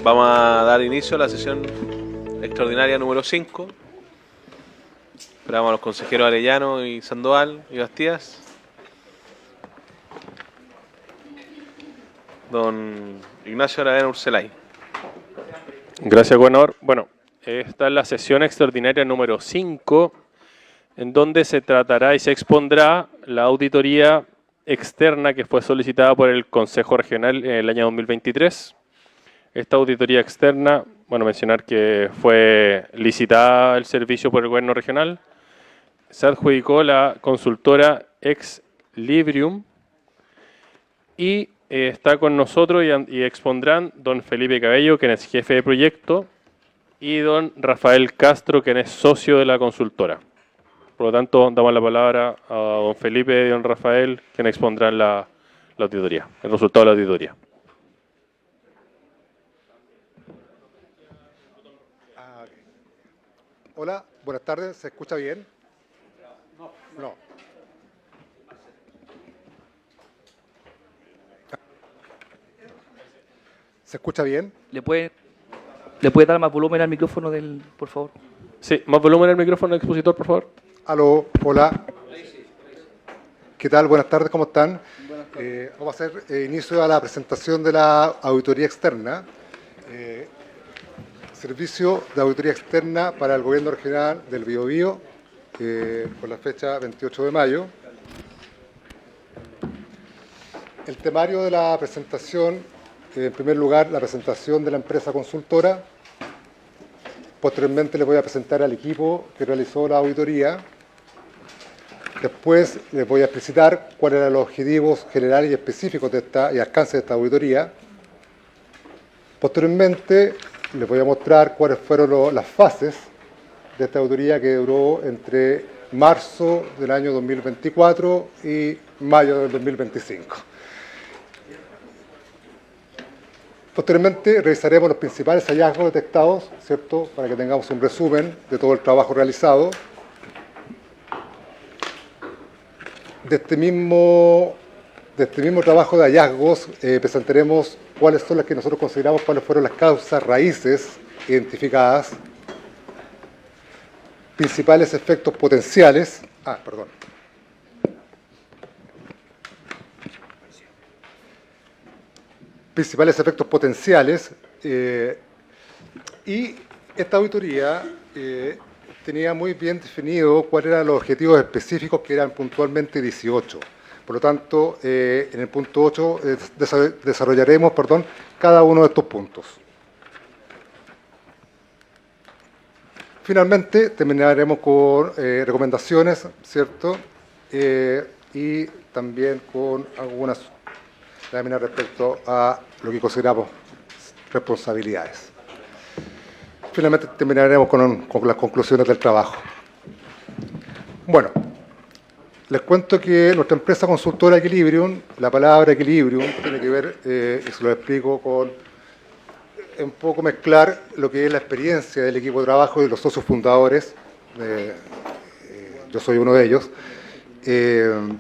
Vamos a dar inicio a la sesión extraordinaria número 5. Esperamos a los consejeros Arellano y Sandoval y Bastías. Don Ignacio Aravena Urcelay. Gracias, gobernador. Bueno, esta es la sesión extraordinaria número 5, en donde se tratará y se expondrá la auditoría externa que fue solicitada por el Consejo Regional en el año 2023. Esta auditoría externa, bueno, mencionar que fue licitada el servicio por el gobierno regional. Se adjudicó la consultora Ex Librium y está con nosotros y expondrán don Felipe Cabello, quien es jefe de proyecto, y don Rafael Castro, quien es socio de la consultora. Por lo tanto, damos la palabra a don Felipe y don Rafael, quien expondrán la auditoría, el resultado de la auditoría. Hola, buenas tardes. ¿Se escucha bien? No. ¿Se escucha bien? ¿Le puede dar más volumen al micrófono por favor? Sí, más volumen al micrófono del expositor, por favor. Aló, hola. ¿Qué tal? Buenas tardes, ¿cómo están? Vamos a hacer inicio a la presentación de la auditoría externa. Servicio de auditoría externa para el Gobierno Regional del Biobío, por la fecha 28 de mayo. El temario de la presentación, en primer lugar, la presentación de la empresa consultora. Posteriormente les voy a presentar al equipo que realizó la auditoría. Después les voy a explicitar cuáles eran los objetivos generales y específicos y alcance de esta auditoría. Posteriormente les voy a mostrar cuáles fueron las fases de esta auditoría que duró entre marzo del año 2024 y mayo del 2025. Posteriormente revisaremos los principales hallazgos detectados, ¿cierto?, para que tengamos un resumen de todo el trabajo realizado. De este mismo trabajo de hallazgos presentaremos cuáles son las que nosotros consideramos cuáles fueron las causas raíces identificadas, principales efectos potenciales. Principales efectos potenciales y esta auditoría tenía muy bien definido cuáles eran los objetivos específicos, que eran puntualmente 18. Por lo tanto, en el punto 8 desarrollaremos cada uno de estos puntos. Finalmente, terminaremos con recomendaciones, ¿cierto? Y también con algunas láminas respecto a lo que consideramos responsabilidades. Finalmente, terminaremos con las conclusiones del trabajo. Bueno. Les cuento que nuestra empresa consultora Equilibrium, la palabra Equilibrium tiene que ver, y se lo explico con un poco mezclar lo que es la experiencia del equipo de trabajo y de los socios fundadores. Yo soy uno de ellos. En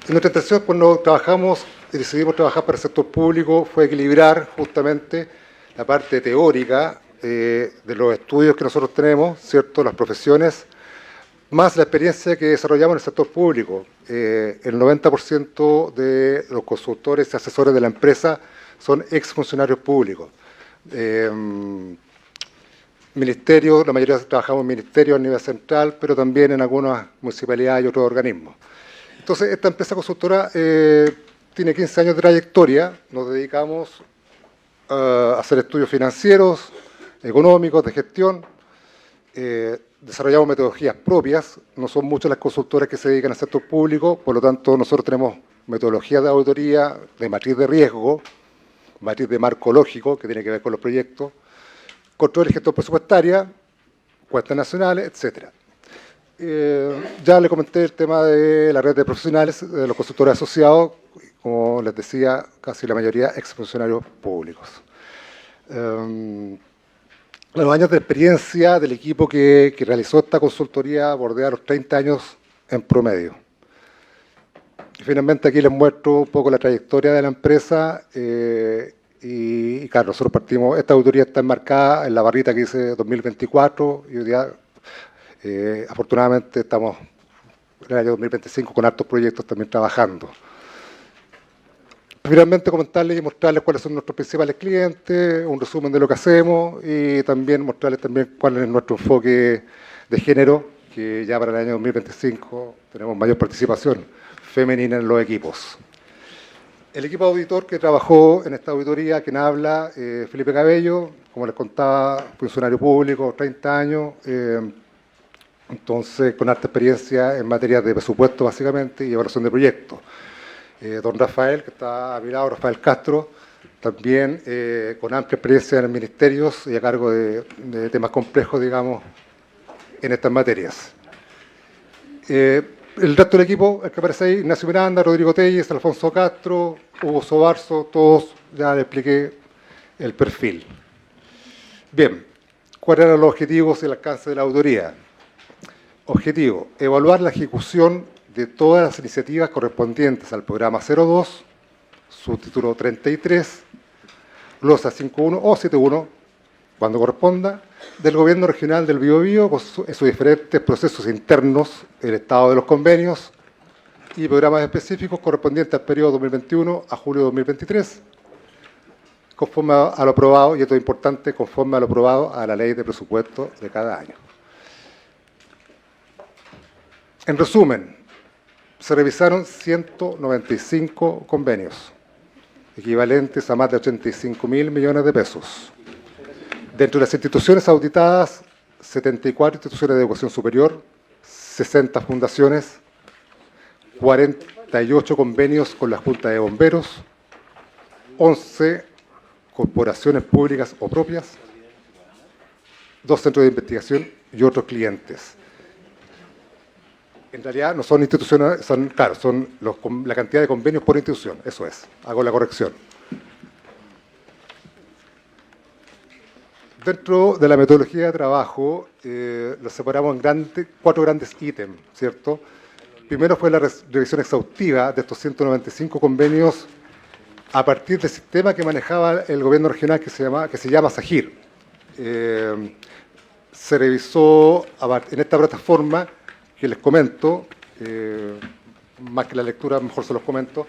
nuestra intención, cuando trabajamos y decidimos trabajar para el sector público, fue equilibrar justamente la parte teórica de los estudios que nosotros tenemos, ¿cierto?, las profesiones, más la experiencia que desarrollamos en el sector público. El 90% de los consultores y asesores de la empresa son exfuncionarios públicos. Ministerios, la mayoría trabajamos en ministerios a nivel central, pero también en algunas municipalidades y otros organismos. Entonces, esta empresa consultora tiene 15 años de trayectoria. Nos dedicamos a hacer estudios financieros, económicos, de gestión. Desarrollamos metodologías propias, no son muchas las consultoras que se dedican al sector público, por lo tanto nosotros tenemos metodologías de auditoría, de matriz de riesgo, matriz de marco lógico, que tiene que ver con los proyectos, control y gestión presupuestaria, cuentas nacionales, etc. Ya le comenté el tema de la red de profesionales, de los consultores asociados, como les decía, casi la mayoría exfuncionarios públicos. Los años de experiencia del equipo que realizó esta consultoría bordea los 30 años en promedio. Y finalmente aquí les muestro un poco la trayectoria de la empresa y claro, nosotros partimos, esta auditoría está enmarcada en la barrita que dice 2024 y hoy día afortunadamente estamos en el año 2025 con hartos proyectos también trabajando. Finalmente comentarles y mostrarles cuáles son nuestros principales clientes, un resumen de lo que hacemos y también mostrarles también cuál es nuestro enfoque de género, que ya para el año 2025 tenemos mayor participación femenina en los equipos. El equipo auditor que trabajó en esta auditoría, quien habla, Felipe Cabello, como les contaba, funcionario público, 30 años, entonces con alta experiencia en materia de presupuesto básicamente y evaluación de proyectos. Don Rafael, que está a mi lado, Rafael Castro, también con amplia experiencia en ministerios y a cargo de temas complejos, digamos, en estas materias. El resto del equipo, el que aparece ahí, Ignacio Miranda, Rodrigo Telles, Alfonso Castro, Hugo Sobarzo, todos ya les expliqué el perfil. Bien, ¿cuáles eran los objetivos y el alcance de la auditoría? Objetivo, evaluar la ejecución de todas las iniciativas correspondientes al programa 02, subtítulo 33, glosa 5.1 o 7.1, cuando corresponda, del Gobierno Regional del Biobío en sus diferentes procesos internos, el estado de los convenios y programas específicos correspondientes al periodo 2021 a julio de 2023, conforme a lo aprobado, y esto es importante, conforme a lo aprobado a la ley de presupuesto de cada año. En resumen, se revisaron 195 convenios, equivalentes a más de 85.000 millones de pesos. Dentro de las instituciones auditadas, 74 instituciones de educación superior, 60 fundaciones, 48 convenios con la Junta de Bomberos, 11 corporaciones públicas o propias, 2 centros de investigación y otros clientes. En realidad no son instituciones, son la cantidad de convenios por institución, eso es, hago la corrección. Dentro de la metodología de trabajo, lo separamos en 4 grandes ítems, ¿cierto? Primero fue la revisión exhaustiva de estos 195 convenios a partir del sistema que manejaba el gobierno regional que se llama SAGIR. Se revisó en esta plataforma que les comento, más que la lectura, mejor se los comento.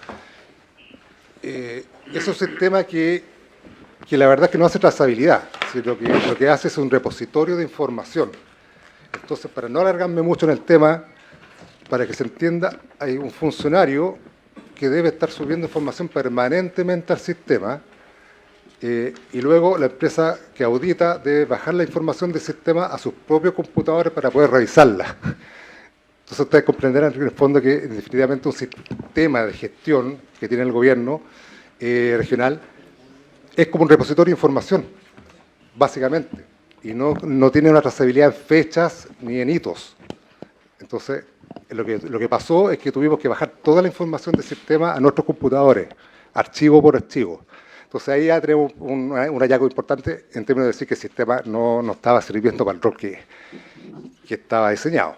Es un sistema que la verdad es que no hace trazabilidad, sino que lo que hace es un repositorio de información. Entonces, para no alargarme mucho en el tema, para que se entienda, hay un funcionario que debe estar subiendo información permanentemente al sistema y luego la empresa que audita debe bajar la información del sistema a sus propios computadores para poder revisarla. Entonces ustedes comprenderán en el fondo que definitivamente un sistema de gestión que tiene el gobierno regional es como un repositorio de información, básicamente, y no tiene una trazabilidad en fechas ni en hitos. Entonces, lo que pasó es que tuvimos que bajar toda la información del sistema a nuestros computadores, archivo por archivo. Entonces ahí ya tenemos un hallazgo importante en términos de decir que el sistema no estaba sirviendo para el rol que estaba diseñado.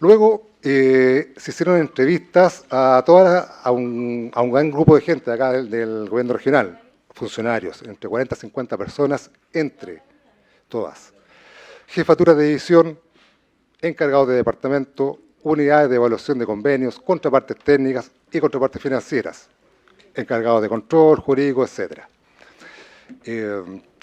Luego se hicieron entrevistas a un gran grupo de gente de acá del gobierno regional, funcionarios, entre 40 y 50 personas, entre todas. Jefaturas de división, encargados de departamento, unidades de evaluación de convenios, contrapartes técnicas y contrapartes financieras, encargados de control, jurídico, etc.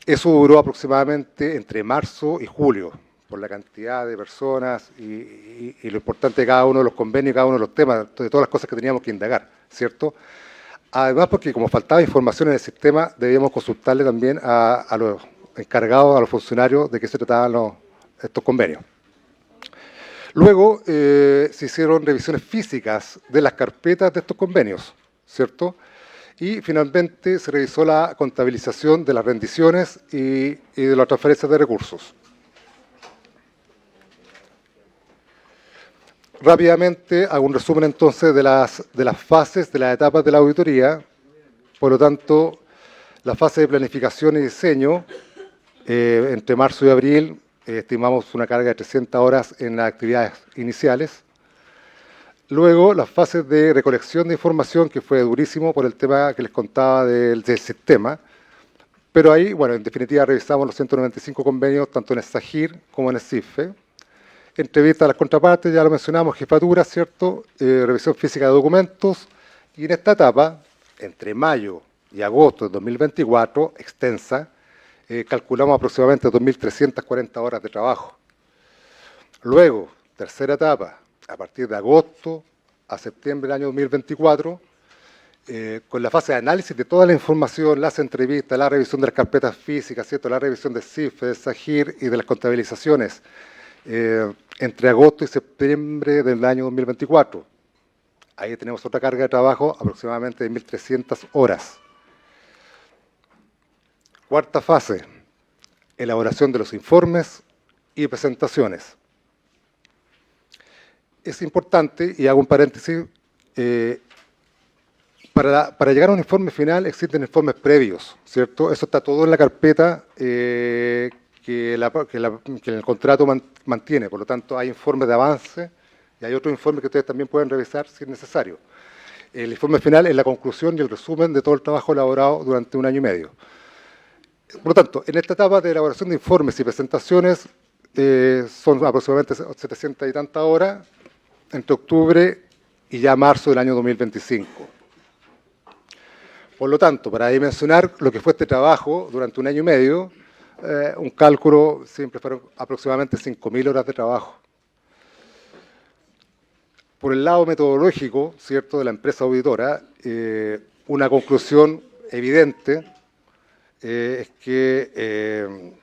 Eso duró aproximadamente entre marzo y julio, por la cantidad de personas y lo importante de cada uno de los convenios, cada uno de los temas, de todas las cosas que teníamos que indagar, ¿cierto? Además, porque como faltaba información en el sistema, debíamos consultarle también a los encargados, a los funcionarios, de qué se trataban estos convenios. Luego se hicieron revisiones físicas de las carpetas de estos convenios, ¿cierto? Y finalmente se revisó la contabilización de las rendiciones y de las transferencias de recursos. Rápidamente hago un resumen entonces de las fases, de las etapas de la auditoría. Por lo tanto, la fase de planificación y diseño, entre marzo y abril, estimamos una carga de 300 horas en las actividades iniciales. Luego, las fases de recolección de información, que fue durísimo por el tema que les contaba del sistema. Pero ahí, bueno, en definitiva revisamos los 195 convenios, tanto en el SAGIR como en el CIFE. Entrevista a las contrapartes, ya lo mencionamos, jefatura, ¿cierto? Revisión física de documentos. Y en esta etapa, entre mayo y agosto de 2024, extensa, calculamos aproximadamente 2.340 horas de trabajo. Luego, tercera etapa, a partir de agosto a septiembre del año 2024, con la fase de análisis de toda la información, las entrevistas, la revisión de las carpetas físicas, ¿cierto? La revisión del CIFE, del SAGIR y de las contabilizaciones, entre agosto y septiembre del año 2024. Ahí tenemos otra carga de trabajo, aproximadamente de 1.300 horas. Cuarta fase, elaboración de los informes y presentaciones. Es importante, y hago un paréntesis, para llegar a un informe final existen informes previos, ¿cierto? Eso está todo en la carpeta que el contrato mantiene. Por lo tanto, hay informes de avance y hay otros informes que ustedes también pueden revisar si es necesario. El informe final es la conclusión y el resumen de todo el trabajo elaborado durante 1 año y medio. Por lo tanto, en esta etapa de elaboración de informes y presentaciones son aproximadamente 700 y tantas horas entre octubre y ya marzo del año 2025. Por lo tanto, para dimensionar lo que fue este trabajo durante 1 año y medio, un cálculo siempre fueron aproximadamente 5.000 horas de trabajo. Por el lado metodológico, ¿cierto?, de la empresa auditora, una conclusión evidente es que,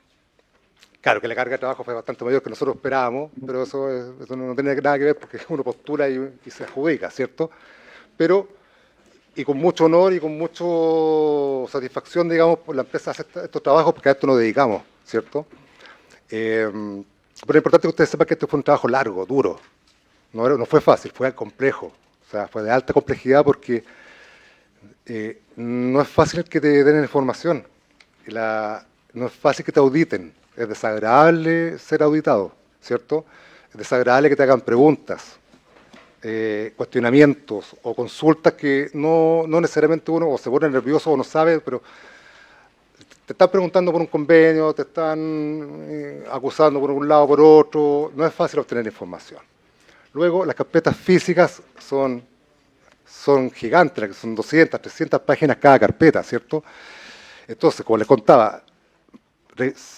claro, que la carga de trabajo fue bastante mayor que nosotros esperábamos, pero eso no tiene nada que ver porque uno postula y se adjudica, ¿cierto? Pero, y con mucho honor y con mucha satisfacción, digamos, por la empresa hace estos trabajos porque a esto nos dedicamos, ¿cierto? Pero es importante que ustedes sepan que este fue un trabajo largo, duro. No fue fácil, fue complejo. O sea, fue de alta complejidad porque no es fácil que te den información. No es fácil que te auditen. Es desagradable ser auditado, ¿cierto? Es desagradable que te hagan preguntas, cuestionamientos o consultas que no necesariamente uno o se pone nervioso o no sabe, pero te están preguntando por un convenio, te están acusando por un lado o por otro. No es fácil obtener información. Luego, las carpetas físicas son gigantes, son 200, 300 páginas cada carpeta, ¿cierto? Entonces, como les contaba,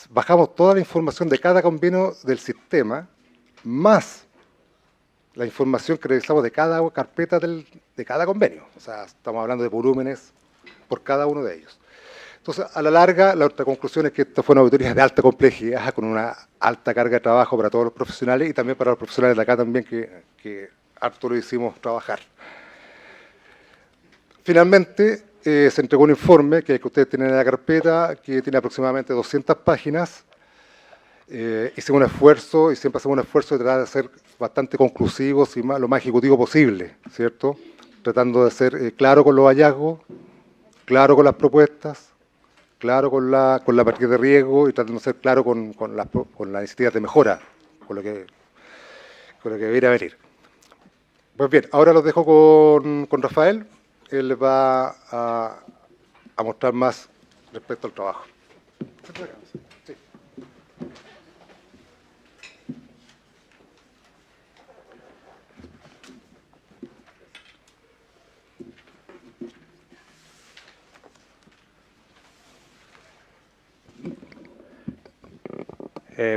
bajamos toda la información de cada convenio del sistema, más la información que revisamos de cada carpeta de cada convenio. O sea, estamos hablando de volúmenes por cada uno de ellos. Entonces, a la larga, la otra conclusión es que esta fue una auditoría de alta complejidad, con una alta carga de trabajo para todos los profesionales y también para los profesionales de acá también, que harto lo hicimos trabajar. Finalmente, se entregó un informe que ustedes tienen en la carpeta, que tiene aproximadamente 200 páginas. Hicimos un esfuerzo, y siempre hacemos un esfuerzo de tratar de ser bastante conclusivos y lo más ejecutivo posible, ¿cierto? Tratando de ser claro con los hallazgos, claro con las propuestas, claro con la partida de riesgo y tratando de ser claro con las iniciativas de mejora, con lo que debería venir. Pues bien, ahora los dejo con Rafael. Él les va a mostrar más respecto al trabajo. Sí.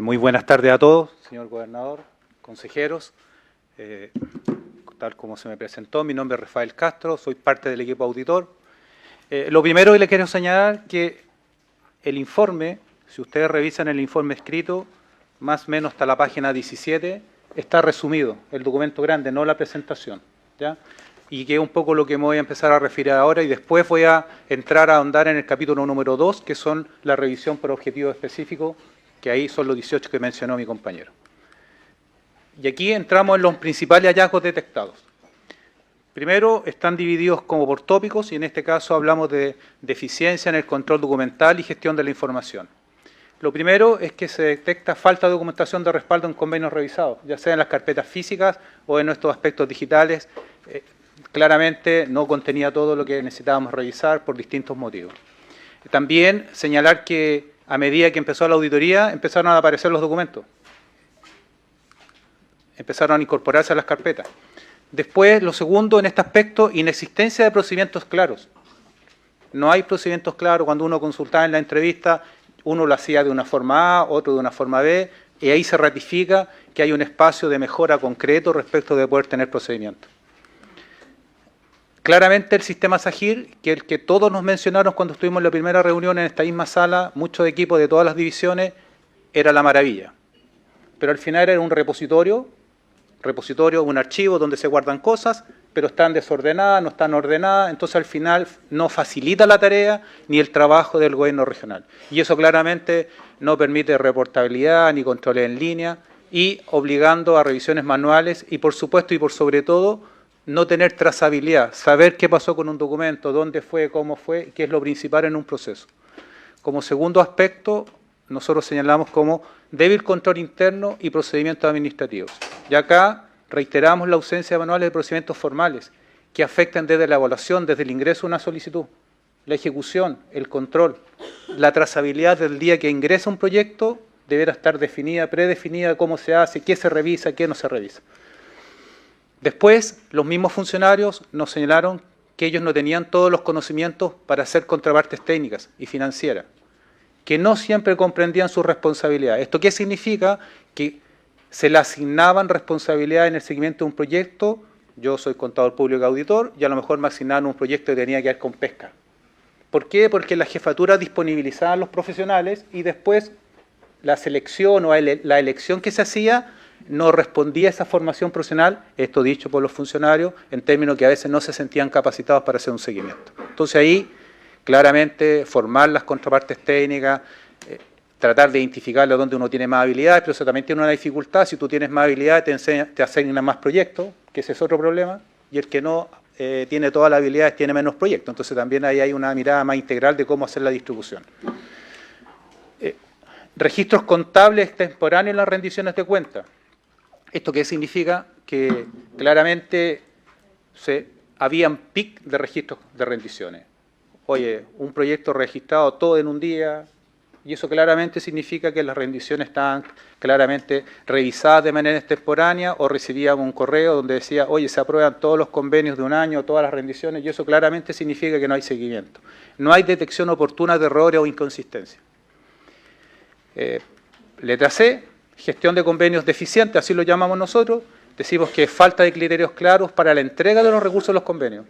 Muy buenas tardes a todos, señor gobernador, consejeros. Tal como se me presentó, mi nombre es Rafael Castro, soy parte del equipo auditor. Lo primero que le quiero señalar que el informe, si ustedes revisan el informe escrito, más o menos hasta la página 17, está resumido, el documento grande, no la presentación, ¿ya? Y que es un poco lo que me voy a empezar a referir ahora y después voy a entrar a ahondar en el capítulo número 2, que son la revisión por objetivos específicos, que ahí son los 18 que mencionó mi compañero. Y aquí entramos en los principales hallazgos detectados. Primero, están divididos como por tópicos y en este caso hablamos de deficiencia en el control documental y gestión de la información. Lo primero es que se detecta falta de documentación de respaldo en convenios revisados, ya sea en las carpetas físicas o en nuestros aspectos digitales. Claramente no contenía todo lo que necesitábamos revisar por distintos motivos. También señalar que a medida que empezó la auditoría, empezaron a aparecer los documentos. Empezaron a incorporarse a las carpetas. Después, lo segundo en este aspecto, inexistencia de procedimientos claros. No hay procedimientos claros. Cuando uno consultaba en la entrevista, uno lo hacía de una forma A, otro de una forma B, y ahí se ratifica que hay un espacio de mejora concreto respecto de poder tener procedimientos. Claramente el sistema SAGIR, que el que todos nos mencionaron cuando estuvimos en la primera reunión en esta misma sala, muchos equipos de todas las divisiones, era la maravilla. Pero al final era un repositorio, un archivo donde se guardan cosas, pero están desordenadas, no están ordenadas, entonces al final no facilita la tarea ni el trabajo del gobierno regional. Y eso claramente no permite reportabilidad ni controles en línea y obligando a revisiones manuales y por supuesto y por sobre todo no tener trazabilidad, saber qué pasó con un documento, dónde fue, cómo fue, que es lo principal en un proceso. Como segundo aspecto, nosotros señalamos como débil control interno y procedimientos administrativos. Y acá reiteramos la ausencia de manuales de procedimientos formales que afectan desde la evaluación, desde el ingreso de una solicitud, la ejecución, el control, la trazabilidad del día que ingresa un proyecto deberá estar definida, predefinida, cómo se hace, qué se revisa, qué no se revisa. Después, los mismos funcionarios nos señalaron que ellos no tenían todos los conocimientos para hacer contrapartes técnicas y financieras, que no siempre comprendían su responsabilidad. ¿Esto qué significa? Que se le asignaban responsabilidades en el seguimiento de un proyecto. Yo soy contador público y auditor, y a lo mejor me asignaron un proyecto que tenía que ver con pesca. ¿Por qué? Porque la jefatura disponibilizaba a los profesionales y después la selección o la elección que se hacía no respondía a esa formación profesional, esto dicho por los funcionarios, en términos que a veces no se sentían capacitados para hacer un seguimiento. Entonces ahí, claramente, formar las contrapartes técnicas, tratar de identificar donde uno tiene más habilidades, pero eso también tiene una dificultad. Si tú tienes más habilidades, te asignan más proyectos, que ese es otro problema, y el que no tiene todas las habilidades tiene menos proyectos. Entonces también ahí hay una mirada más integral de cómo hacer la distribución. Registros contables extemporáneos en las rendiciones de cuentas. ¿Esto qué significa? Que claramente habían pic de registros de rendiciones. Oye, un proyecto registrado todo en un día, y eso claramente significa que las rendiciones estaban claramente revisadas de manera extemporánea o recibíamos un correo donde decía, oye, se aprueban todos los convenios de un año, todas las rendiciones, y eso claramente significa que no hay seguimiento. No hay detección oportuna de errores o inconsistencias. Letra C, gestión de convenios deficientes, así lo llamamos nosotros. Decimos que falta de criterios claros para la entrega de los recursos de los convenios.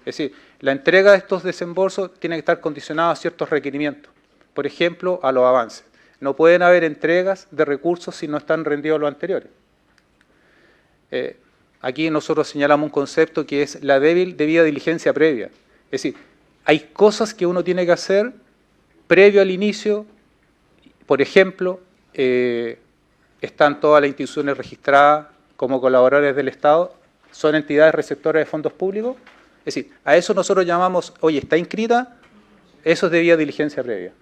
Es decir, la entrega de estos desembolsos tiene que estar condicionada a ciertos requerimientos. Por ejemplo, a los avances. No pueden haber entregas de recursos si no están rendidos los anteriores. Aquí nosotros señalamos un concepto que es la debida diligencia previa. Es decir, hay cosas que uno tiene que hacer previo al inicio. Por ejemplo, están todas las instituciones registradas como colaboradores del Estado, son entidades receptoras de fondos públicos. Es decir, a eso nosotros llamamos, oye, está inscrita, eso es debida diligencia previa.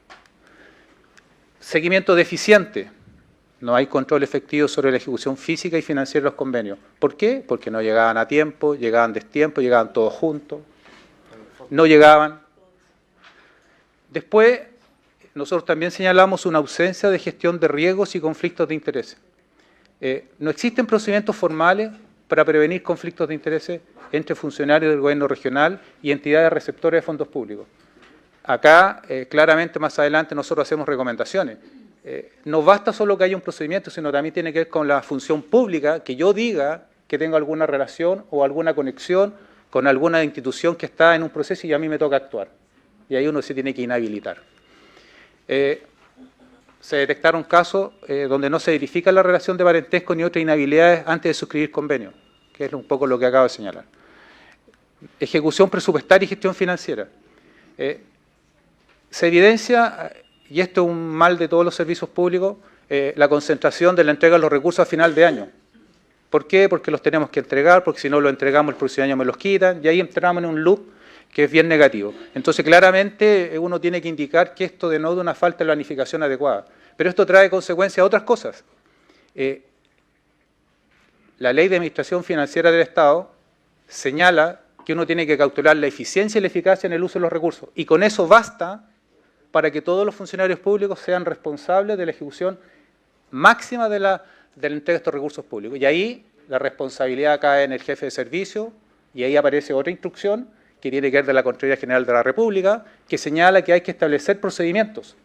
Seguimiento deficiente. No hay control efectivo sobre la ejecución física y financiera de los convenios. ¿Por qué? Porque no llegaban a tiempo, llegaban destiempo, llegaban todos juntos, no llegaban. Después, nosotros también señalamos una ausencia de gestión de riesgos y conflictos de intereses. No existen procedimientos formales para prevenir conflictos de intereses entre funcionarios del gobierno regional y entidades receptoras de fondos públicos. Acá, claramente, más adelante, nosotros hacemos recomendaciones. No basta solo que haya un procedimiento, sino también tiene que ver con la función pública, que yo diga que tengo alguna relación o alguna conexión con alguna institución que está en un proceso y a mí me toca actuar. Y ahí uno se tiene que inhabilitar. Se detectaron casos donde no se verifica la relación de parentesco ni otras inhabilidades antes de suscribir convenios, que es un poco lo que acabo de señalar. Ejecución presupuestaria y gestión financiera. Se evidencia, y esto es un mal de todos los servicios públicos, la concentración de la entrega de los recursos a final de año. ¿Por qué? Porque los tenemos que entregar, porque si no los entregamos el próximo año me los quitan, y ahí entramos en un loop que es bien negativo. Entonces, claramente, uno tiene que indicar que esto denota una falta de planificación adecuada. Pero esto trae consecuencias a otras cosas. La Ley de Administración Financiera del Estado señala que uno tiene que calcular la eficiencia y la eficacia en el uso de los recursos. Y con eso basta para que todos los funcionarios públicos sean responsables de la ejecución máxima de la entrega de estos recursos públicos. Y ahí la responsabilidad cae en el jefe de servicio, y ahí aparece otra instrucción que tiene que ver de la Contraloría General de la República, que señala que hay que establecer procedimientos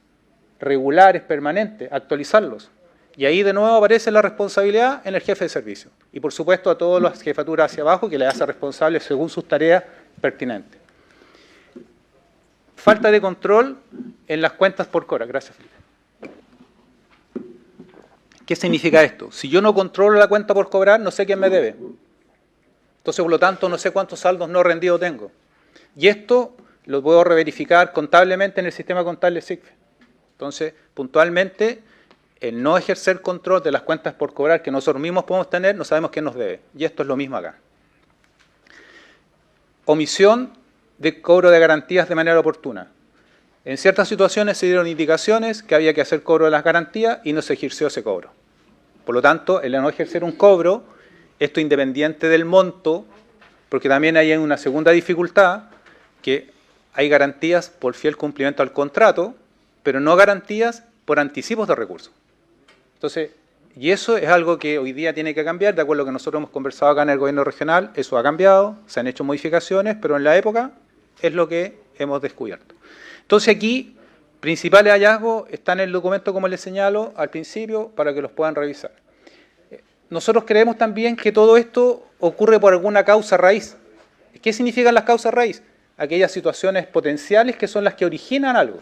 regulares, permanentes, actualizarlos. Y ahí de nuevo aparece la responsabilidad en el jefe de servicio. Y por supuesto a todas las jefaturas hacia abajo que le hace responsables según sus tareas pertinentes. Falta de control en las cuentas por cobrar. Gracias, Felipe. ¿Qué significa esto? Si yo no controlo la cuenta por cobrar, no sé quién me debe. Entonces, por lo tanto, no sé cuántos saldos no rendidos tengo. Y esto lo puedo reverificar contablemente en el sistema contable SICFE. Entonces, puntualmente, el no ejercer control de las cuentas por cobrar que nosotros mismos podemos tener, no sabemos quién nos debe. Y esto es lo mismo acá. Omisión de cobro de garantías de manera oportuna. En ciertas situaciones se dieron indicaciones que había que hacer cobro de las garantías y no se ejerció ese cobro. Por lo tanto, el no ejercer un cobro, esto independiente del monto, porque también hay una segunda dificultad, que hay garantías por fiel cumplimiento al contrato, pero no garantías por anticipos de recursos. Entonces, y eso es algo que hoy día tiene que cambiar, de acuerdo a lo que nosotros hemos conversado acá en el gobierno regional, eso ha cambiado, se han hecho modificaciones, pero en la época es lo que hemos descubierto. Entonces aquí, principales hallazgos están en el documento, como les señalo al principio, para que los puedan revisar. Nosotros creemos también que todo esto ocurre por alguna causa raíz. ¿Qué significan las causas raíz? Aquellas situaciones potenciales que son las que originan algo.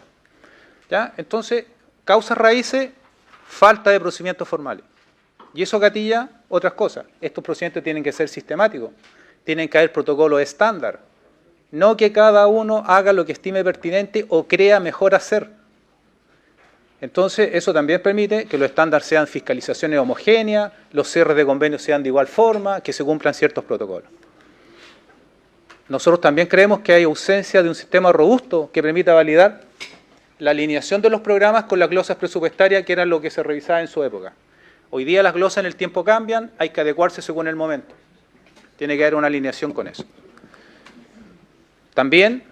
¿Ya? Entonces, causas raíces, falta de procedimientos formales. Y eso gatilla otras cosas. Estos procedimientos tienen que ser sistemáticos, tienen que haber protocolos estándar, no que cada uno haga lo que estime pertinente o crea mejor hacer. Entonces, eso también permite que los estándares sean fiscalizaciones homogéneas, los cierres de convenios sean de igual forma, que se cumplan ciertos protocolos. Nosotros también creemos que hay ausencia de un sistema robusto que permita validar la alineación de los programas con las glosas presupuestarias, que era lo que se revisaba en su época. Hoy día las glosas en el tiempo cambian, hay que adecuarse según el momento. Tiene que haber una alineación con eso. También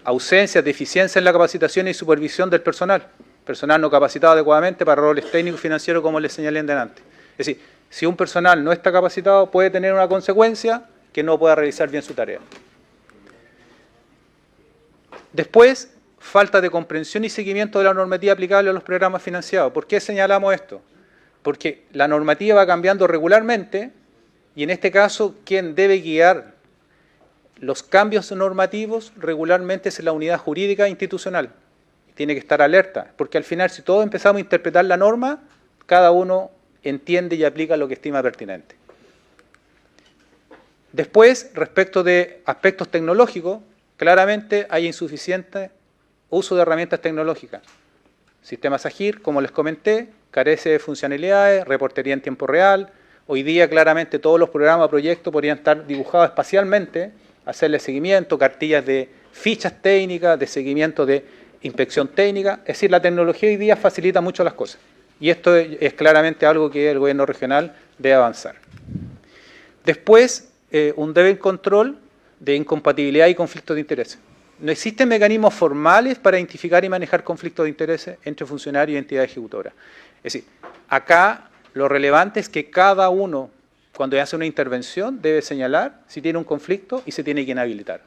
ausencia, deficiencia en la capacitación y supervisión del personal. Personal no capacitado adecuadamente para roles técnicos y financieros, como les señalé en delante. Es decir, si un personal no está capacitado, puede tener una consecuencia que no pueda realizar bien su tarea. Después, falta de comprensión y seguimiento de la normativa aplicable a los programas financiados. ¿Por qué señalamos esto? Porque la normativa va cambiando regularmente y en este caso, quien debe guiar los cambios normativos regularmente es la unidad jurídica institucional. Tiene que estar alerta, porque al final, si todos empezamos a interpretar la norma, cada uno entiende y aplica lo que estima pertinente. Después, respecto de aspectos tecnológicos, claramente hay insuficiente uso de herramientas tecnológicas. Sistemas AGIR, como les comenté, carece de funcionalidades, reportería en tiempo real. Hoy día, claramente, todos los programas o proyectos podrían estar dibujados espacialmente, hacerle seguimiento, cartillas de fichas técnicas, de seguimiento de inspección técnica. Es decir, la tecnología hoy día facilita mucho las cosas. Y esto es claramente algo que el gobierno regional debe avanzar. Después, un deber control de incompatibilidad y conflictos de intereses. No existen mecanismos formales para identificar y manejar conflictos de intereses entre funcionarios y entidades ejecutoras. Es decir, acá lo relevante es que cada uno, cuando hace una intervención, debe señalar si tiene un conflicto y se tiene que inhabilitar.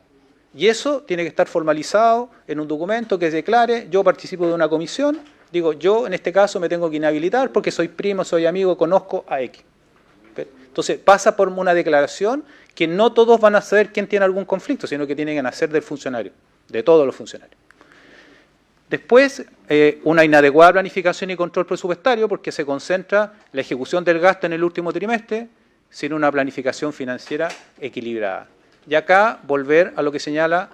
Y eso tiene que estar formalizado en un documento que declare: yo participo de una comisión, digo, yo en este caso me tengo que inhabilitar porque soy primo, soy amigo, conozco a X. Entonces pasa por una declaración que no todos van a saber quién tiene algún conflicto, sino que tienen que nacer del funcionario, de todos los funcionarios. Después, una inadecuada planificación y control presupuestario, porque se concentra la ejecución del gasto en el último trimestre sin una planificación financiera equilibrada. Y acá volver a lo que señala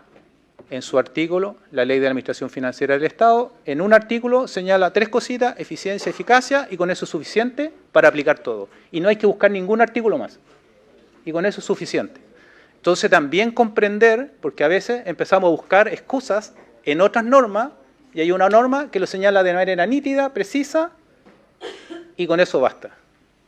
en su artículo la Ley de Administración Financiera del Estado. En un artículo señala 3 cositas: eficiencia, eficacia, y con eso es suficiente para aplicar todo. Y no hay que buscar ningún artículo más. Y con eso es suficiente. Entonces también comprender, porque a veces empezamos a buscar excusas en otras normas, y hay una norma que lo señala de manera nítida, precisa, y con eso basta.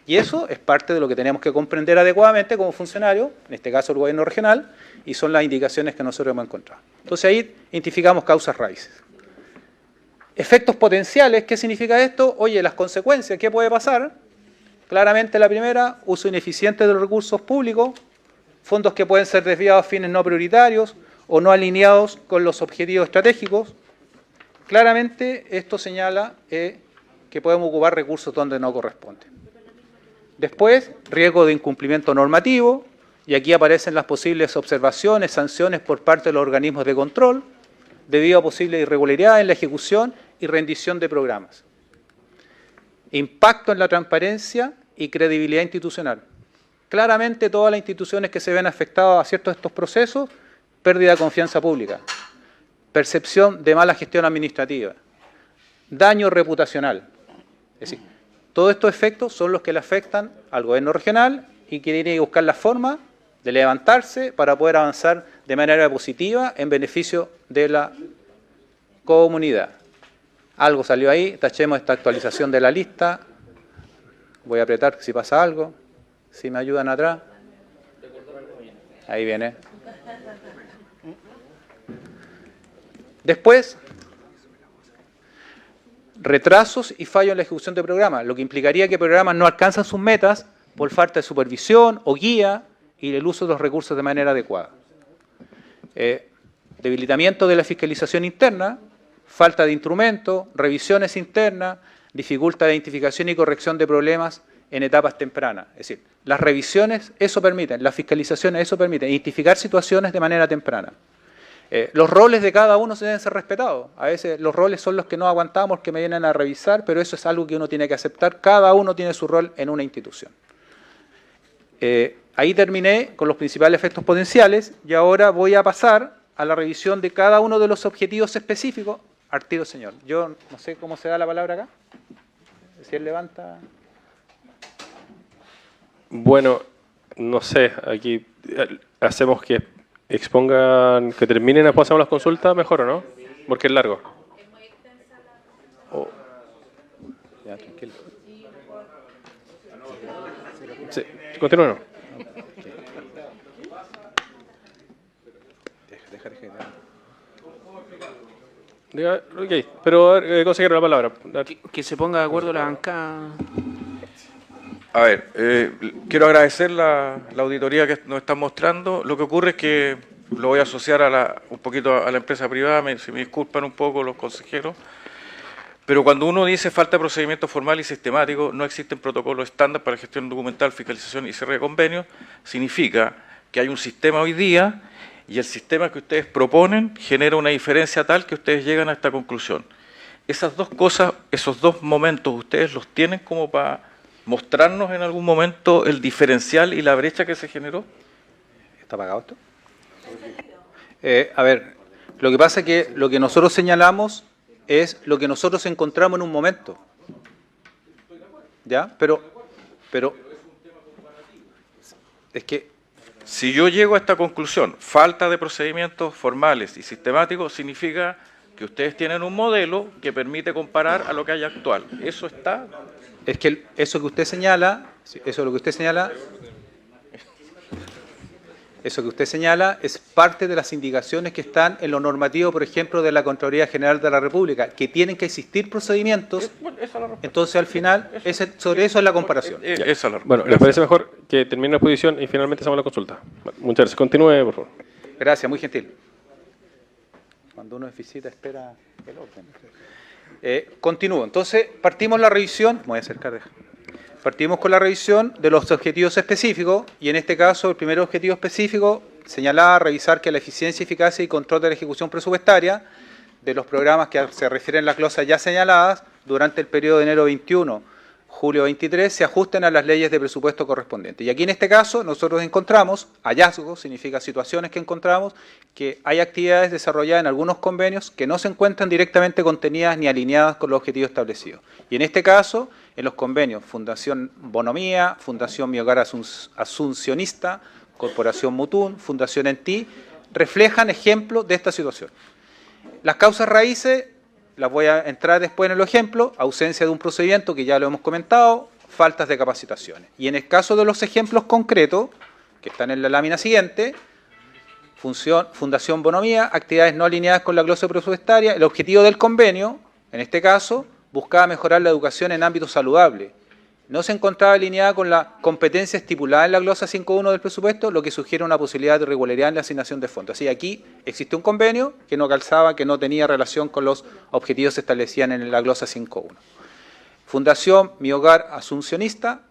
Y eso es parte de lo que tenemos que comprender adecuadamente como funcionarios, en este caso el gobierno regional, y son las indicaciones que nosotros hemos encontrado. Entonces ahí identificamos causas raíces. Efectos potenciales, ¿qué significa esto? Oye, las consecuencias, ¿qué puede pasar? Claramente la primera, uso ineficiente de los recursos públicos, fondos que pueden ser desviados a fines no prioritarios o no alineados con los objetivos estratégicos. Claramente esto señala que podemos ocupar recursos donde no corresponden. Después, riesgo de incumplimiento normativo, y aquí aparecen las posibles observaciones, sanciones por parte de los organismos de control, debido a posibles irregularidades en la ejecución y rendición de programas. Impacto en la transparencia y credibilidad institucional. Claramente todas las instituciones que se ven afectadas a ciertos de estos procesos, pérdida de confianza pública, percepción de mala gestión administrativa, daño reputacional. Es decir, todos estos efectos son los que le afectan al gobierno regional y que tiene que buscar la forma de levantarse para poder avanzar de manera positiva en beneficio de la comunidad. Algo salió ahí, tachemos esta actualización de la lista. Voy a apretar si pasa algo. Si me ayudan atrás. Ahí viene. Después, retrasos y fallos en la ejecución de programas, lo que implicaría que programas no alcanzan sus metas por falta de supervisión o guía y el uso de los recursos de manera adecuada. Debilitamiento de la fiscalización interna, falta de instrumentos, revisiones internas, dificultad de identificación y corrección de problemas en etapas tempranas. Es decir, las revisiones eso permiten, las fiscalizaciones eso permiten, identificar situaciones de manera temprana. Los roles de cada uno se deben ser respetados. A veces los roles son los que no aguantamos, que me vienen a revisar, pero eso es algo que uno tiene que aceptar. Cada uno tiene su rol en una institución. Ahí terminé con los principales efectos potenciales y ahora voy a pasar a la revisión de cada uno de los objetivos específicos. Al tiro, señor. Yo no sé cómo se da la palabra acá. Si él levanta... Bueno, no sé, aquí hacemos que expongan, que terminen, después hacemos las consultas, mejor o no, porque es largo. Ya, tranquilo. Sí, continúen. Diga, ok, pero consejero, la palabra. Que se ponga de acuerdo la bancada. A ver, quiero agradecer la auditoría que nos están mostrando. Lo que ocurre es que lo voy a asociar un poquito a la empresa privada, si me disculpan un poco los consejeros, pero cuando uno dice falta de procedimiento formal y sistemático, no existen protocolos estándar para gestión documental, fiscalización y cierre de convenios, significa que hay un sistema hoy día y el sistema que ustedes proponen genera una diferencia tal que ustedes llegan a esta conclusión. Esas dos cosas, esos dos momentos, ¿ustedes los tienen como para mostrarnos en algún momento el diferencial y la brecha que se generó? ¿Está apagado esto? A ver, lo que pasa es que lo que nosotros señalamos es lo que nosotros encontramos en un momento. ¿Ya? Pero es que... Si yo llego a esta conclusión, falta de procedimientos formales y sistemáticos, significa que ustedes tienen un modelo que permite comparar a lo que hay actual. ¿Eso está? Es que eso que usted señala, eso que usted señala es parte de las indicaciones que están en lo normativo, por ejemplo, de la Contraloría General de la República, que tienen que existir procedimientos. Entonces, al final, sobre eso es la comparación. Bueno, ¿les parece mejor que termine la exposición y finalmente hacemos la consulta? Muchas gracias. Continúe, por favor. Gracias, muy gentil. Cuando uno es visita, espera el orden. Continúo. Entonces, partimos la revisión. Me voy a acercar. Partimos con la revisión de los objetivos específicos y en este caso el primer objetivo específico señalaba revisar que la eficiencia, eficacia y control de la ejecución presupuestaria de los programas que se refieren a las glosas ya señaladas durante el periodo de enero 21, julio 23 se ajusten a las leyes de presupuesto correspondientes. Y aquí en este caso nosotros encontramos hallazgos, significa situaciones que encontramos, que hay actividades desarrolladas en algunos convenios que no se encuentran directamente contenidas ni alineadas con los objetivos establecidos. Y en este caso, en los convenios Fundación Bonomía, Fundación Mi Hogar Asuncionista, Corporación Mutún, Fundación Enti, reflejan ejemplos de esta situación. Las causas raíces, las voy a entrar después en el ejemplo, ausencia de un procedimiento que ya lo hemos comentado, faltas de capacitaciones. Y en el caso de los ejemplos concretos, que están en la lámina siguiente, Fundación Bonomía, actividades no alineadas con la glosa presupuestaria, el objetivo del convenio, En este caso, buscaba mejorar la educación en ámbito saludable. No se encontraba alineada con la competencia estipulada en la glosa 5.1 del presupuesto, lo que sugiere una posibilidad de irregularidad en la asignación de fondos. Así, aquí existe un convenio que no calzaba, que no tenía relación con los objetivos que se establecían en la glosa 5.1. Fundación Mi Hogar Asuncionista,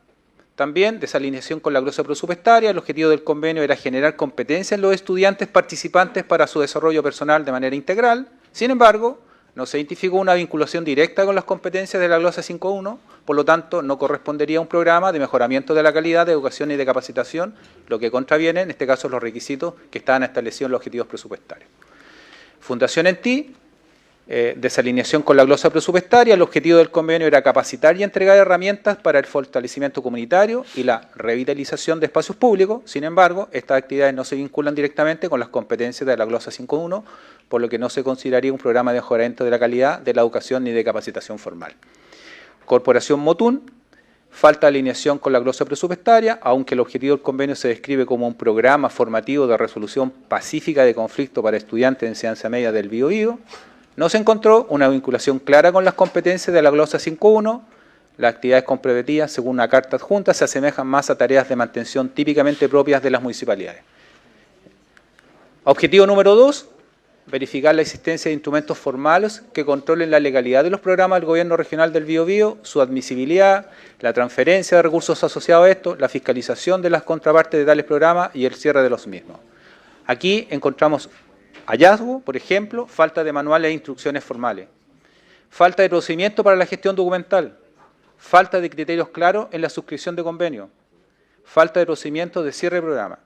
también desalineación con la glosa presupuestaria. El objetivo del convenio era generar competencia en los estudiantes participantes para su desarrollo personal de manera integral. Sin embargo, no se identificó una vinculación directa con las competencias de la glosa 5.1, por lo tanto, no correspondería a un programa de mejoramiento de la calidad de educación y de capacitación, lo que contraviene, en este caso, los requisitos que estaban establecidos en los objetivos presupuestarios. Fundación En Ti, desalineación con la glosa presupuestaria. El objetivo del convenio era capacitar y entregar herramientas para el fortalecimiento comunitario y la revitalización de espacios públicos. Sin embargo, estas actividades no se vinculan directamente con las competencias de la glosa 5.1, por lo que no se consideraría un programa de mejoramiento de la calidad de la educación ni de capacitación formal. Corporación Motún, falta de alineación con la glosa presupuestaria, aunque el objetivo del convenio se describe como un programa formativo de resolución pacífica de conflicto para estudiantes de enseñanza media del Biobío. No se encontró una vinculación clara con las competencias de la glosa 5.1. Las actividades comprometidas, según una carta adjunta, se asemejan más a tareas de mantención típicamente propias de las municipalidades. Objetivo número 2, verificar la existencia de instrumentos formales que controlen la legalidad de los programas del Gobierno Regional del Biobío, su admisibilidad, la transferencia de recursos asociados a esto, la fiscalización de las contrapartes de tales programas y el cierre de los mismos. Aquí encontramos hallazgo, por ejemplo, falta de manuales e instrucciones formales, falta de procedimiento para la gestión documental, falta de criterios claros en la suscripción de convenios, falta de procedimientos de cierre de programa.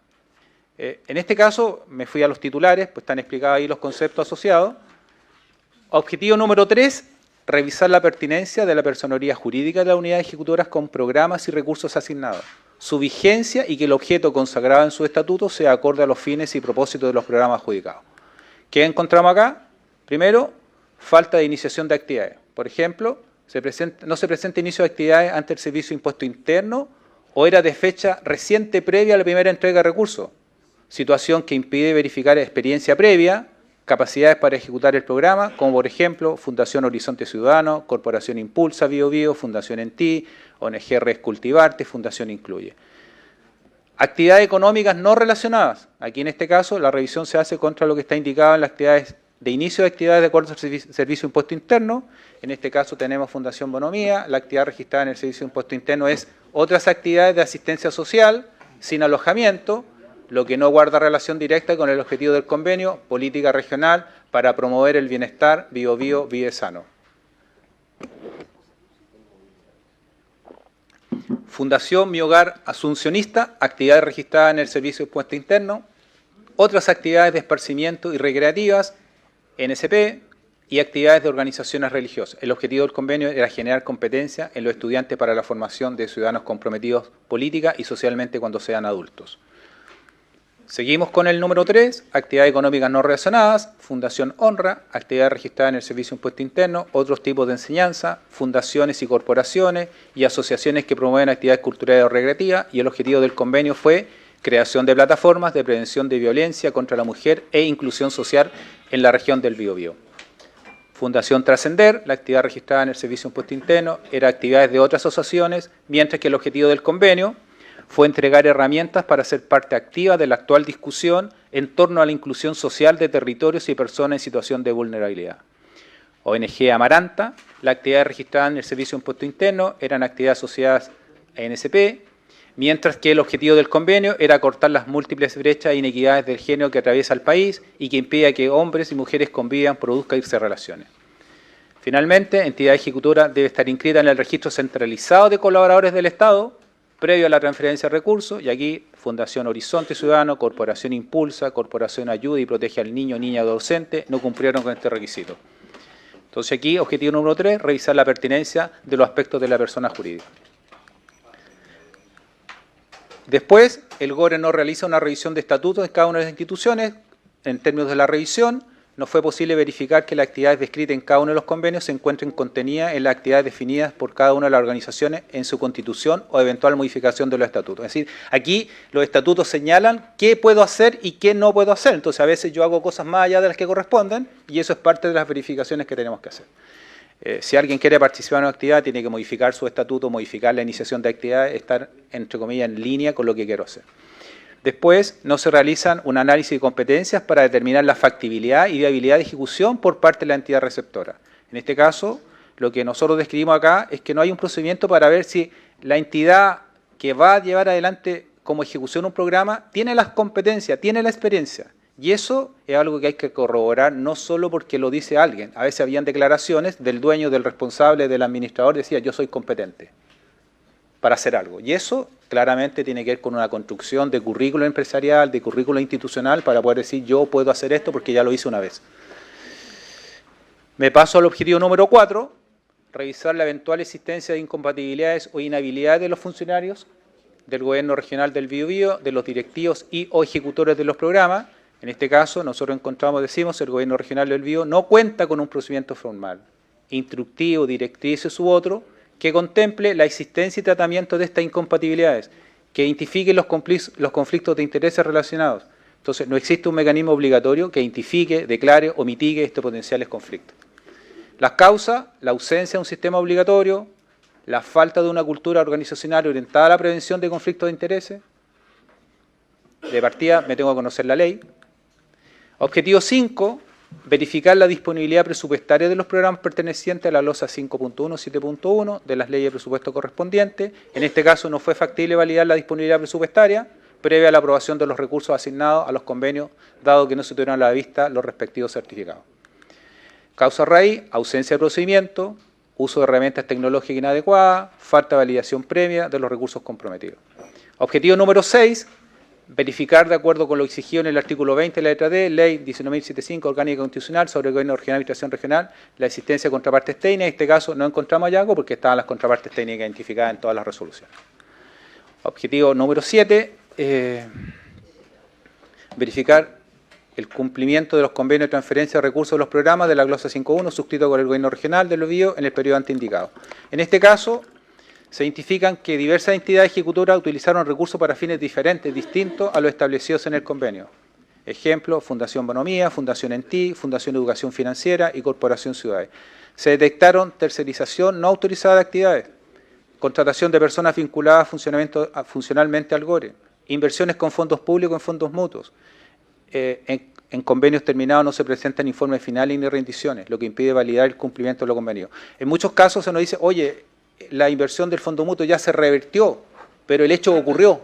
En este caso, me fui a los titulares, pues están explicados ahí los conceptos asociados. Objetivo número 3, revisar la pertinencia de la personería jurídica de las unidades ejecutoras con programas y recursos asignados, su vigencia y que el objeto consagrado en su estatuto sea acorde a los fines y propósitos de los programas adjudicados. ¿Qué encontramos acá? Primero, falta de iniciación de actividades. Por ejemplo, no se presenta inicio de actividades ante el Servicio de Impuesto Interno o era de fecha reciente previa a la primera entrega de recursos, situación que impide verificar experiencia previa, capacidades para ejecutar el programa, como por ejemplo Fundación Horizonte Ciudadano, Corporación Impulsa Biobío, Fundación En Ti, ONG Res Cultivarte, Fundación Incluye. Actividades económicas no relacionadas. Aquí en este caso la revisión se hace contra lo que está indicado en las actividades de inicio de actividades de acuerdo al Servicio de Impuesto Interno. En este caso tenemos Fundación Bonomía. La actividad registrada en el Servicio de Impuesto Interno es otras actividades de asistencia social sin alojamiento, lo que no guarda relación directa con el objetivo del convenio, política regional para promover el bienestar Biobío Vive Sano. Fundación Mi Hogar Asuncionista, actividades registradas en el Servicio de Impuesto Interno, otras actividades de esparcimiento y recreativas, NSP, y actividades de organizaciones religiosas. El objetivo del convenio era generar competencia en los estudiantes para la formación de ciudadanos comprometidos política y socialmente cuando sean adultos. Seguimos con el número 3, actividades económicas no relacionadas, Fundación Honra, actividades registradas en el Servicio de Impuesto Interno, otros tipos de enseñanza, fundaciones y corporaciones y asociaciones que promueven actividades culturales o recreativas, y el objetivo del convenio fue creación de plataformas de prevención de violencia contra la mujer e inclusión social en la región del Biobío. Fundación Trascender, la actividad registrada en el Servicio de Impuesto Interno, era actividades de otras asociaciones, mientras que el objetivo del convenio fue entregar herramientas para ser parte activa de la actual discusión en torno a la inclusión social de territorios y personas en situación de vulnerabilidad. ONG Amaranta, la actividad registrada en el Servicio de Impuesto Interno eran actividades asociadas a NSP, mientras que el objetivo del convenio era cortar las múltiples brechas e inequidades del género que atraviesa el país y que impide que hombres y mujeres convivan, produzcan y se relacionen. Finalmente, entidad ejecutora debe estar inscrita en el registro centralizado de colaboradores del Estado, previo a la transferencia de recursos, y aquí Fundación Horizonte Ciudadano, Corporación Impulsa, Corporación Ayuda y Protege al Niño, Niña o Docente, no cumplieron con este requisito. Entonces aquí, objetivo número 3, revisar la pertinencia de los aspectos de la persona jurídica. Después, el GORE no realiza una revisión de estatutos en cada una de las instituciones. En términos de la revisión, no fue posible verificar que las actividades descritas en cada uno de los convenios se encuentren contenidas en las actividades definidas por cada una de las organizaciones en su constitución o eventual modificación de los estatutos. Es decir, aquí los estatutos señalan qué puedo hacer y qué no puedo hacer. Entonces, a veces yo hago cosas más allá de las que corresponden y eso es parte de las verificaciones que tenemos que hacer. Si alguien quiere participar en una actividad, tiene que modificar su estatuto, modificar la iniciación de actividad, estar, entre comillas, en línea con lo que quiero hacer. Después, no se realizan un análisis de competencias para determinar la factibilidad y viabilidad de ejecución por parte de la entidad receptora. En este caso, lo que nosotros describimos acá es que no hay un procedimiento para ver si la entidad que va a llevar adelante como ejecución un programa tiene las competencias, tiene la experiencia. Y eso es algo que hay que corroborar no solo porque lo dice alguien. A veces habían declaraciones del dueño, del responsable, del administrador, decía yo soy competente para hacer algo. Y eso claramente tiene que ver con una construcción de currículo empresarial, de currículo institucional, para poder decir yo puedo hacer esto porque ya lo hice una vez. Me paso al objetivo número 4, revisar la eventual existencia de incompatibilidades o inhabilidades de los funcionarios del gobierno regional del Biobío, de los directivos y o ejecutores de los programas. En este caso, nosotros encontramos, decimos, el gobierno regional del Biobío no cuenta con un procedimiento formal, instructivo, directrices u otro, que contemple la existencia y tratamiento de estas incompatibilidades, que identifique los conflictos de intereses relacionados. Entonces, no existe un mecanismo obligatorio que identifique, declare o mitigue estos potenciales conflictos. Las causas, la ausencia de un sistema obligatorio, la falta de una cultura organizacional orientada a la prevención de conflictos de intereses. De partida, me tengo que conocer la ley. Objetivo 5, verificar la disponibilidad presupuestaria de los programas pertenecientes a la losa 5.1, 7.1 de las leyes de presupuesto correspondientes. En este caso no fue factible validar la disponibilidad presupuestaria previa a la aprobación de los recursos asignados a los convenios, dado que no se tuvieron a la vista los respectivos certificados. Causa raíz, ausencia de procedimiento, uso de herramientas tecnológicas inadecuadas, falta de validación previa de los recursos comprometidos. Objetivo número 6, verificar de acuerdo con lo exigido en el artículo 20 de la letra D, Ley 19.075, Orgánica Constitucional sobre el Gobierno Regional y Administración Regional, la existencia de contrapartes técnicas. En este caso no encontramos hallazgo porque estaban las contrapartes técnicas identificadas en todas las resoluciones. Objetivo número 7, verificar el cumplimiento de los convenios de transferencia de recursos de los programas de la glosa 5.1 suscrito con el Gobierno Regional del Biobío en el periodo antes indicado. En este caso, se identifican que diversas entidades ejecutoras utilizaron recursos para fines diferentes, distintos a los establecidos en el convenio. Ejemplo, Fundación Bonomía, Fundación ENTI, Fundación Educación Financiera y Corporación Ciudades. Se detectaron tercerización no autorizada de actividades, contratación de personas vinculadas funcionalmente al GORE, inversiones con fondos públicos en fondos mutuos. En convenios terminados no se presentan informes finales ni rendiciones, lo que impide validar el cumplimiento de los convenios. En muchos casos se nos dice, oye, la inversión del fondo mutuo ya se revirtió, pero el hecho ocurrió.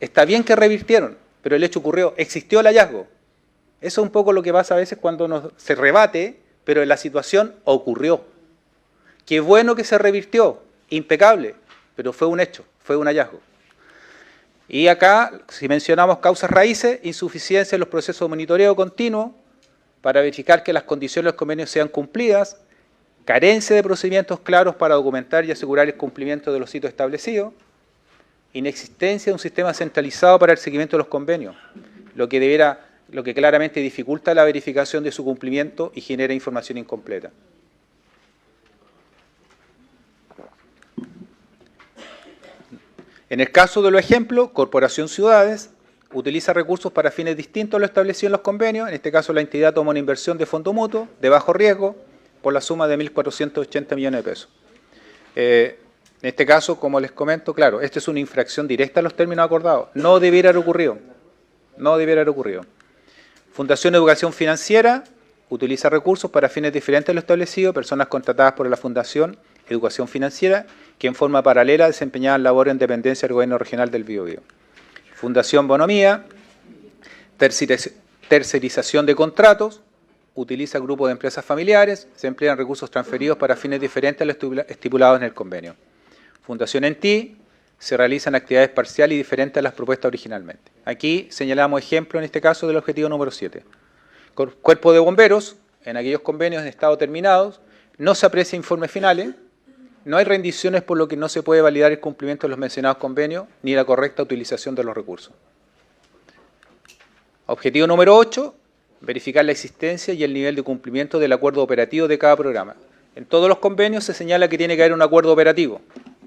Está bien que revirtieron, pero el hecho ocurrió, existió el hallazgo. Eso es un poco lo que pasa a veces cuando se rebate, pero la situación ocurrió. Qué bueno que se revirtió, impecable, pero fue un hecho, fue un hallazgo. Y acá, si mencionamos causas raíces, insuficiencia en los procesos de monitoreo continuo para verificar que las condiciones de los convenios sean cumplidas, carencia de procedimientos claros para documentar y asegurar el cumplimiento de los hitos establecidos, inexistencia de un sistema centralizado para el seguimiento de los convenios, lo que claramente dificulta la verificación de su cumplimiento y genera información incompleta. En el caso de los ejemplos, Corporación Ciudades utiliza recursos para fines distintos a lo establecido en los convenios. En este caso, la entidad toma una inversión de fondo mutuo de bajo riesgo por la suma de 1.480 millones de pesos. En este caso, como les comento, claro, esta es una infracción directa a los términos acordados. No debiera haber ocurrido. No debiera haber ocurrido. Fundación Educación Financiera utiliza recursos para fines diferentes a lo establecido, personas contratadas por la Fundación Educación Financiera, que en forma paralela desempeñaban labores en dependencia del Gobierno Regional del Biobío. Fundación Bonomía, tercerización de contratos, utiliza grupos de empresas familiares, se emplean recursos transferidos para fines diferentes a los estipulados en el convenio. Fundación ENTI, se realizan actividades parciales y diferentes a las propuestas originalmente. Aquí señalamos ejemplo en este caso del objetivo número 7. Cuerpo de Bomberos, en aquellos convenios en estado terminados, no se aprecia informes finales, no hay rendiciones por lo que no se puede validar el cumplimiento de los mencionados convenios ni la correcta utilización de los recursos. Objetivo número 8, verificar la existencia y el nivel de cumplimiento del acuerdo operativo de cada programa. En todos los convenios se señala que tiene que haber un acuerdo operativo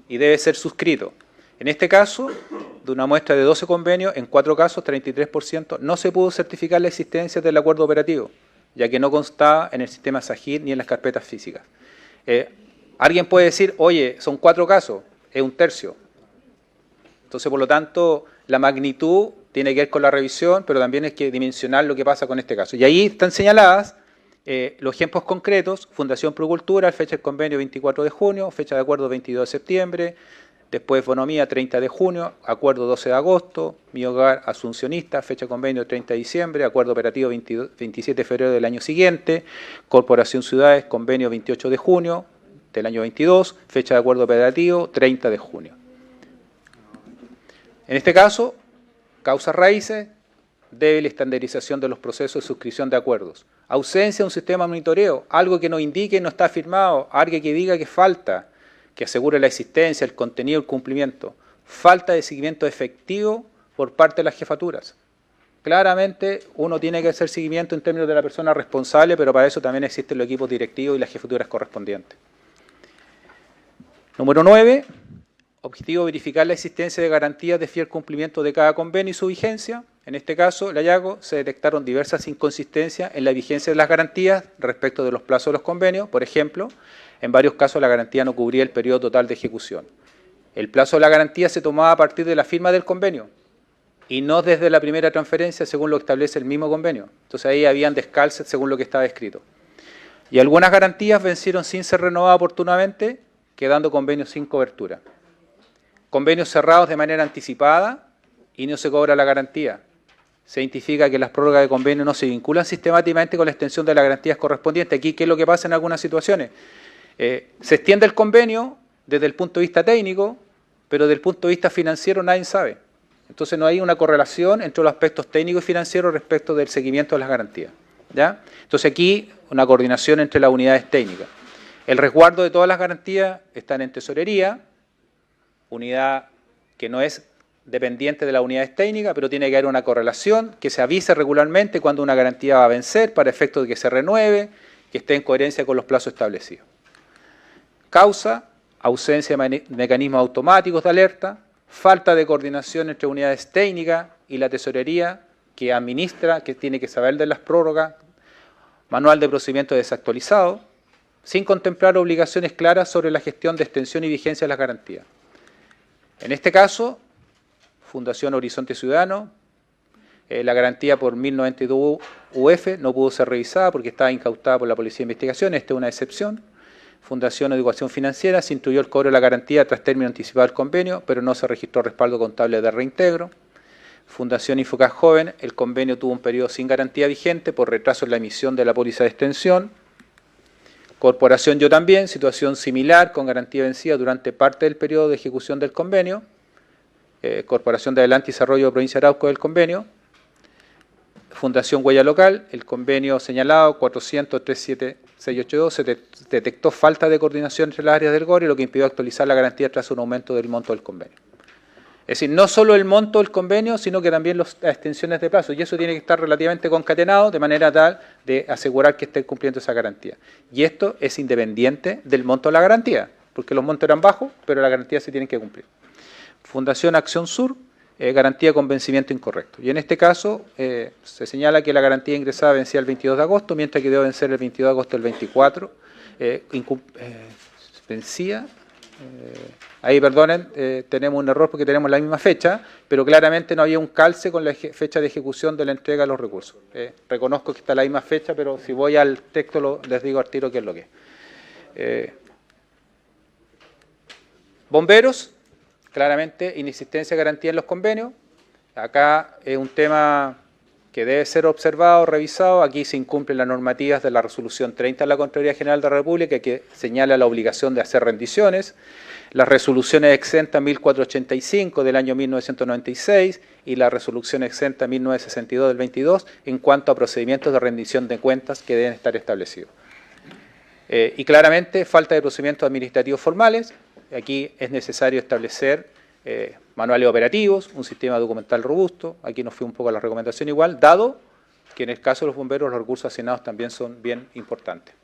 y debe ser suscrito. En este caso, de una muestra de 12 convenios, en 4 casos, 33%, no se pudo certificar la existencia del acuerdo operativo. ya que no constaba en el sistema SAGIR ni en las carpetas físicas. Alguien puede decir, oye, son 4 casos, es 1/3. Entonces, por lo tanto, la magnitud tiene que ver con la revisión, pero también hay que dimensionar lo que pasa con este caso. Y ahí están señaladas los ejemplos concretos: Fundación Procultura, fecha del convenio 24 de junio, fecha de acuerdo 22 de septiembre, después Bonomía 30 de junio, acuerdo 12 de agosto, Mi Hogar Asuncionista, fecha de convenio 30 de diciembre, acuerdo operativo 27 de febrero del año siguiente, Corporación Ciudades, convenio 28 de junio del año 22, fecha de acuerdo operativo 30 de junio. En este caso, causas raíces: débil estandarización de los procesos de suscripción de acuerdos, ausencia de un sistema de monitoreo, algo que nos indique no está firmado, algo que diga que falta, que asegure la existencia, el contenido, el cumplimiento, falta de seguimiento efectivo por parte de las jefaturas. Claramente uno tiene que hacer seguimiento en términos de la persona responsable, pero para eso también existen los equipos directivos y las jefaturas correspondientes. Número 9. Objetivo: verificar la existencia de garantías de fiel cumplimiento de cada convenio y su vigencia. En este caso, el hallazgo, se detectaron diversas inconsistencias en la vigencia de las garantías respecto de los plazos de los convenios. Por ejemplo, en varios casos la garantía no cubría el periodo total de ejecución. El plazo de la garantía se tomaba a partir de la firma del convenio y no desde la primera transferencia, según lo establece el mismo convenio. Entonces ahí habían descalces según lo que estaba escrito. Y algunas garantías vencieron sin ser renovadas oportunamente, quedando convenios sin cobertura. Convenios cerrados de manera anticipada y no se cobra la garantía. Se identifica que las prórrogas de convenio no se vinculan sistemáticamente con la extensión de las garantías correspondientes. Aquí, ¿qué es lo que pasa en algunas situaciones? Se extiende el convenio desde el punto de vista técnico, pero desde el punto de vista financiero nadie sabe. Entonces no hay una correlación entre los aspectos técnicos y financieros respecto del seguimiento de las garantías, ¿ya? Entonces aquí una coordinación entre las unidades técnicas. El resguardo de todas las garantías está en tesorería, unidad que no es dependiente de las unidades técnicas, pero tiene que haber una correlación, que se avise regularmente cuando una garantía va a vencer para efecto de que se renueve, que esté en coherencia con los plazos establecidos. Causa: ausencia de mecanismos automáticos de alerta, falta de coordinación entre unidades técnicas y la tesorería que administra, que tiene que saber de las prórrogas, manual de procedimiento desactualizado, sin contemplar obligaciones claras sobre la gestión de extensión y vigencia de las garantías. En este caso, Fundación Horizonte Ciudadano, la garantía por 1092 UF no pudo ser revisada porque estaba incautada por la Policía de Investigación, esta es una excepción. Fundación Educación Financiera, se instruyó el cobro de la garantía tras término anticipado del convenio, pero no se registró respaldo contable de reintegro. Fundación Infocas Joven, el convenio tuvo un periodo sin garantía vigente por retraso en la emisión de la póliza de extensión. Corporación Yo También, situación similar con garantía vencida durante parte del periodo de ejecución del convenio. Corporación de Adelante y Desarrollo de Provincia de Arauco del convenio. Fundación Huella Local, el convenio señalado 400-37682 se detectó falta de coordinación entre las áreas del GOR y lo que impidió actualizar la garantía tras un aumento del monto del convenio. Es decir, no solo el monto del convenio, sino que también las extensiones de plazo, y eso tiene que estar relativamente concatenado de manera tal de asegurar que esté cumpliendo esa garantía. Y esto es independiente del monto de la garantía, porque los montos eran bajos, pero las garantías se tienen que cumplir. Fundación Acción Sur, garantía con vencimiento incorrecto. Y en este caso se señala que la garantía ingresada vencía el 22 de agosto, mientras que debe vencer el 22 de agosto del 24. Vencía. Ahí, perdonen, tenemos un error porque tenemos la misma fecha, pero claramente no había un calce con la fecha de ejecución de la entrega de los recursos. Reconozco que está la misma fecha, pero si voy al texto les digo al tiro qué es lo que es. Bomberos, claramente inexistencia de garantía en los convenios. Acá es un tema que debe ser observado, revisado. Aquí se incumplen las normativas de la resolución 30 de la Contraloría General de la República, que señala la obligación de hacer rendiciones. Las resoluciones exenta 1485 del año 1996 y la resolución exenta 1962 del 22 en cuanto a procedimientos de rendición de cuentas que deben estar establecidos. Y claramente falta de procedimientos administrativos formales. Aquí es necesario establecer manuales operativos, un sistema documental robusto. Aquí nos fue un poco a la recomendación igual, dado que en el caso de los bomberos los recursos asignados también son bien importantes.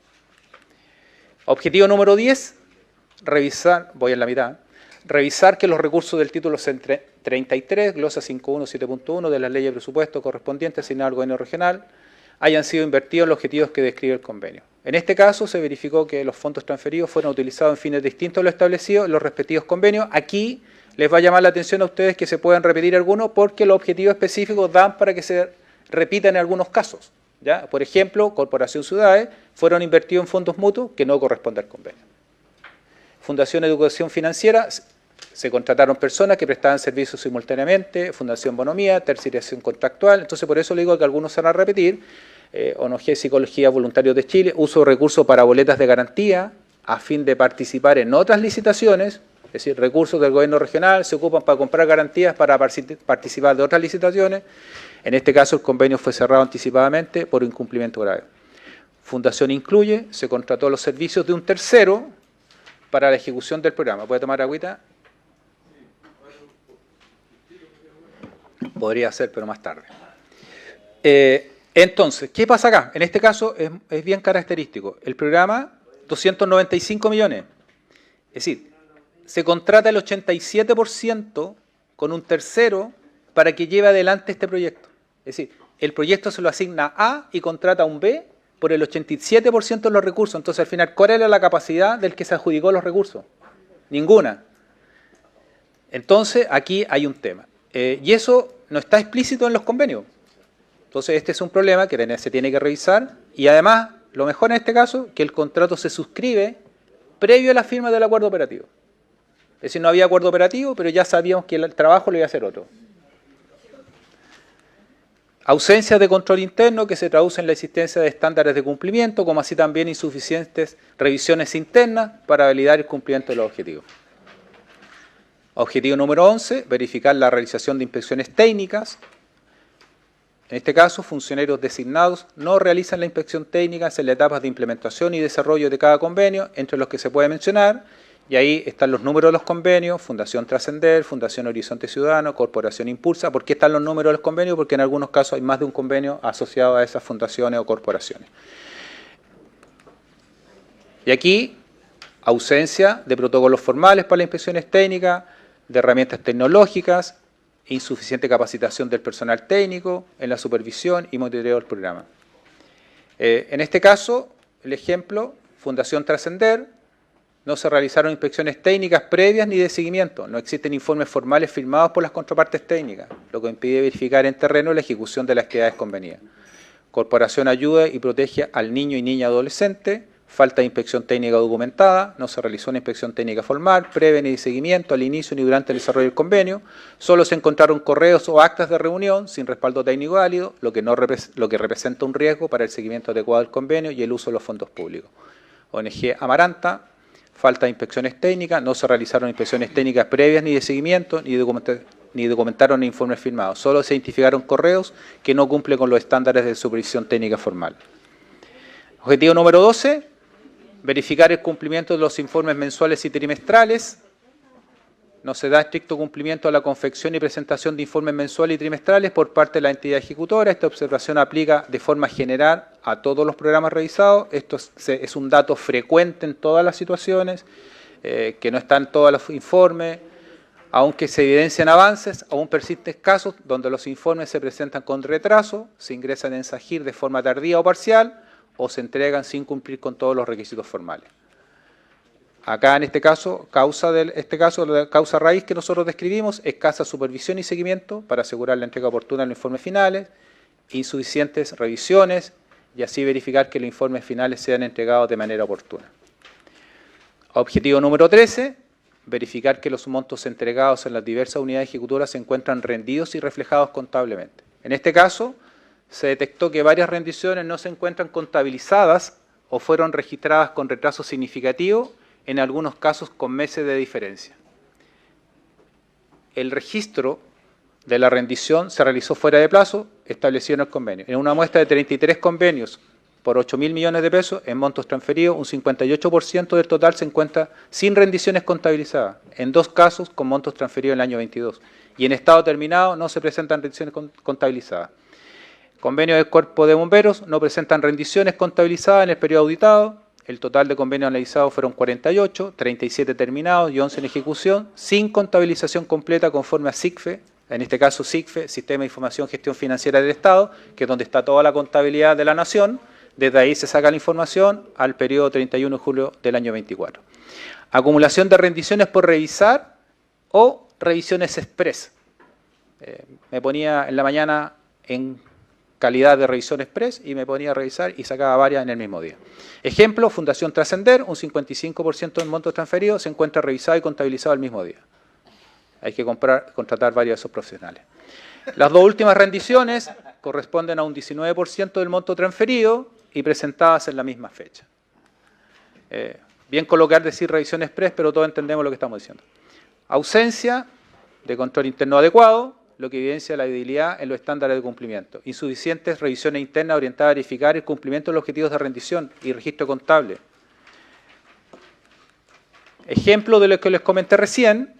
Objetivo número 10, revisar, voy en la mitad, revisar que los recursos del título 33, glosa 5.1, 7.1 de la ley de presupuesto correspondiente asignada al gobierno regional, hayan sido invertidos en los objetivos que describe el convenio. En este caso se verificó que los fondos transferidos fueron utilizados en fines distintos a lo establecido en los respectivos convenios. Aquí les va a llamar la atención a ustedes que se puedan repetir algunos porque los objetivos específicos dan para que se repitan en algunos casos, ¿ya? Por ejemplo, Corporación Ciudades fueron invertidos en fondos mutuos que no corresponden al convenio. Fundación Educación Financiera, se contrataron personas que prestaban servicios simultáneamente, Fundación Bonomía, terciarización contractual, entonces por eso le digo que algunos se van a repetir. ONG Psicología Voluntarios de Chile, uso de recursos para boletas de garantía a fin de participar en otras licitaciones, es decir, recursos del gobierno regional se ocupan para comprar garantías para participar de otras licitaciones. En este caso el convenio fue cerrado anticipadamente por incumplimiento grave. Fundación Incluye, se contrató los servicios de un tercero para la ejecución del programa. ¿Puede tomar agüita? Podría ser, pero más tarde. Entonces, ¿qué pasa acá? En este caso es bien característico. El programa, 295 millones. Es decir, se contrata el 87% con un tercero para que lleve adelante este proyecto. Es decir, el proyecto se lo asigna A y contrata a un B por el 87% de los recursos. Entonces, al final, ¿cuál era la capacidad del que se adjudicó los recursos? Ninguna. Entonces, aquí hay un tema. Y eso no está explícito en los convenios. Entonces, este es un problema que se tiene que revisar y además, lo mejor en este caso, que el contrato se suscribe previo a la firma del acuerdo operativo. Es decir, no había acuerdo operativo, pero ya sabíamos que el trabajo lo iba a hacer otro. Ausencia de control interno que se traduce en la existencia de estándares de cumplimiento, como así también insuficientes revisiones internas para validar el cumplimiento de los objetivos. Objetivo número 11, verificar la realización de inspecciones técnicas. En este caso, funcionarios designados no realizan la inspección técnica en las etapas de implementación y desarrollo de cada convenio, entre los que se puede mencionar, y ahí están los números de los convenios, Fundación Trascender, Fundación Horizonte Ciudadano, Corporación Impulsa. ¿Por qué están los números de los convenios? Porque en algunos casos hay más de un convenio asociado a esas fundaciones o corporaciones. Y aquí, ausencia de protocolos formales para las inspecciones técnicas, de herramientas tecnológicas, insuficiente capacitación del personal técnico en la supervisión y monitoreo del programa. En este caso, el ejemplo, Fundación Trascender, no se realizaron inspecciones técnicas previas ni de seguimiento, no existen informes formales firmados por las contrapartes técnicas, lo que impide verificar en terreno la ejecución de las actividades convenidas. Corporación ayuda y protege al niño y niña adolescente, falta de inspección técnica documentada, no se realizó una inspección técnica formal, previa ni de seguimiento al inicio ni durante el desarrollo del convenio, solo se encontraron correos o actas de reunión sin respaldo técnico válido, lo que representa un riesgo para el seguimiento adecuado del convenio y el uso de los fondos públicos. ONG Amaranta, falta de inspecciones técnicas, no se realizaron inspecciones técnicas previas ni de seguimiento, ni documentaron informes firmados, solo se identificaron correos que no cumplen con los estándares de supervisión técnica formal. Objetivo número 12. Verificar el cumplimiento de los informes mensuales y trimestrales. No se da estricto cumplimiento a la confección y presentación de informes mensuales y trimestrales por parte de la entidad ejecutora. Esta observación aplica de forma general a todos los programas revisados. Esto es un dato frecuente en todas las situaciones, que no están en todos los informes. Aunque se evidencian avances, aún persisten casos donde los informes se presentan con retraso, se ingresan en SAGIR de forma tardía o parcial, o se entregan sin cumplir con todos los requisitos formales. Acá en este caso, la causa raíz que nosotros describimos, escasa supervisión y seguimiento para asegurar la entrega oportuna de los informes finales, insuficientes revisiones y así verificar que los informes finales sean entregados de manera oportuna. Objetivo número 13, verificar que los montos entregados en las diversas unidades ejecutoras se encuentran rendidos y reflejados contablemente. En este caso, se detectó que varias rendiciones no se encuentran contabilizadas o fueron registradas con retraso significativo, en algunos casos con meses de diferencia. El registro de la rendición se realizó fuera de plazo establecido en el convenio. En una muestra de 33 convenios por 8.000 millones de pesos en montos transferidos, un 58% del total se encuentra sin rendiciones contabilizadas, en 2 casos con montos transferidos en el año 22. Y en estado terminado no se presentan rendiciones contabilizadas. Convenios del Cuerpo de Bomberos no presentan rendiciones contabilizadas en el periodo auditado. El total de convenios analizados fueron 48, 37 terminados y 11 en ejecución, sin contabilización completa conforme a SICFE, en este caso SIGFE, Sistema de Información y Gestión Financiera del Estado, que es donde está toda la contabilidad de la Nación. Desde ahí se saca la información al periodo 31 de julio del año 24. Acumulación de rendiciones por revisar o revisiones express. Me ponía en la mañana en calidad de revisión express y me ponía a revisar y sacaba varias en el mismo día. Ejemplo, Fundación Trascender, un 55% del monto transferido se encuentra revisado y contabilizado el mismo día. Hay que contratar varios de esos profesionales. Las dos últimas rendiciones corresponden a un 19% del monto transferido y presentadas en la misma fecha. Bien colocar decir revisión express, pero todos entendemos lo que estamos diciendo. Ausencia de control interno adecuado, lo que evidencia la debilidad en los estándares de cumplimiento. Insuficientes revisiones internas orientadas a verificar el cumplimiento de los objetivos de rendición y registro contable. Ejemplo de lo que les comenté recién,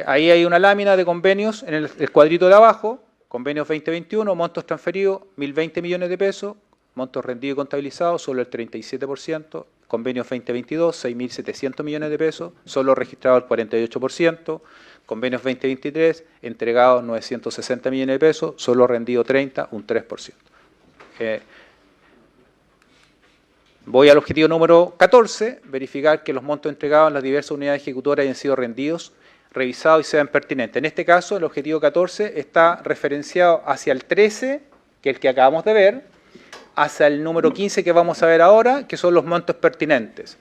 ahí hay una lámina de convenios en el cuadrito de abajo, convenios 2021, montos transferidos 1.020 millones de pesos, montos rendidos y contabilizados solo el 37%, convenios 2022, 6.700 millones de pesos, solo registrado el 48%, convenios 2023, entregados 960 millones de pesos, solo rendido 30, un 3%. Voy al objetivo número 14, verificar que los montos entregados en las diversas unidades ejecutoras hayan sido rendidos, revisados y sean pertinentes. En este caso, el objetivo 14 está referenciado hacia el 13, que es el que acabamos de ver, hacia el número 15 que vamos a ver ahora, que son los montos pertinentes.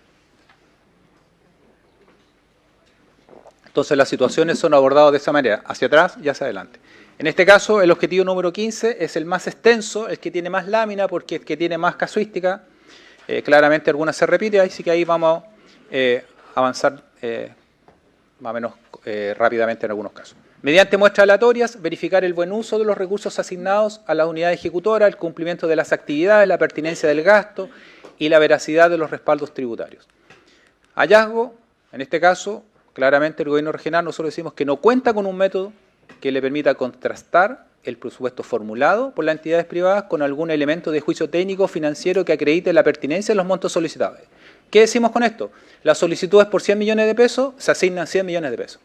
Entonces las situaciones son abordadas de esa manera, hacia atrás y hacia adelante. En este caso, el objetivo número 15 es el más extenso, el que tiene más lámina, porque es el que tiene más casuística. Claramente algunas se repiten, así que ahí vamos a avanzar más o menos rápidamente en algunos casos. Mediante muestras aleatorias, verificar el buen uso de los recursos asignados a la unidad ejecutora, el cumplimiento de las actividades, la pertinencia del gasto y la veracidad de los respaldos tributarios. Hallazgo, en este caso, claramente el gobierno regional nosotros decimos que no cuenta con un método que le permita contrastar el presupuesto formulado por las entidades privadas con algún elemento de juicio técnico financiero que acredite la pertinencia de los montos solicitados. ¿Qué decimos con esto? Las solicitudes por 100 millones de pesos se asignan 100 millones de pesos.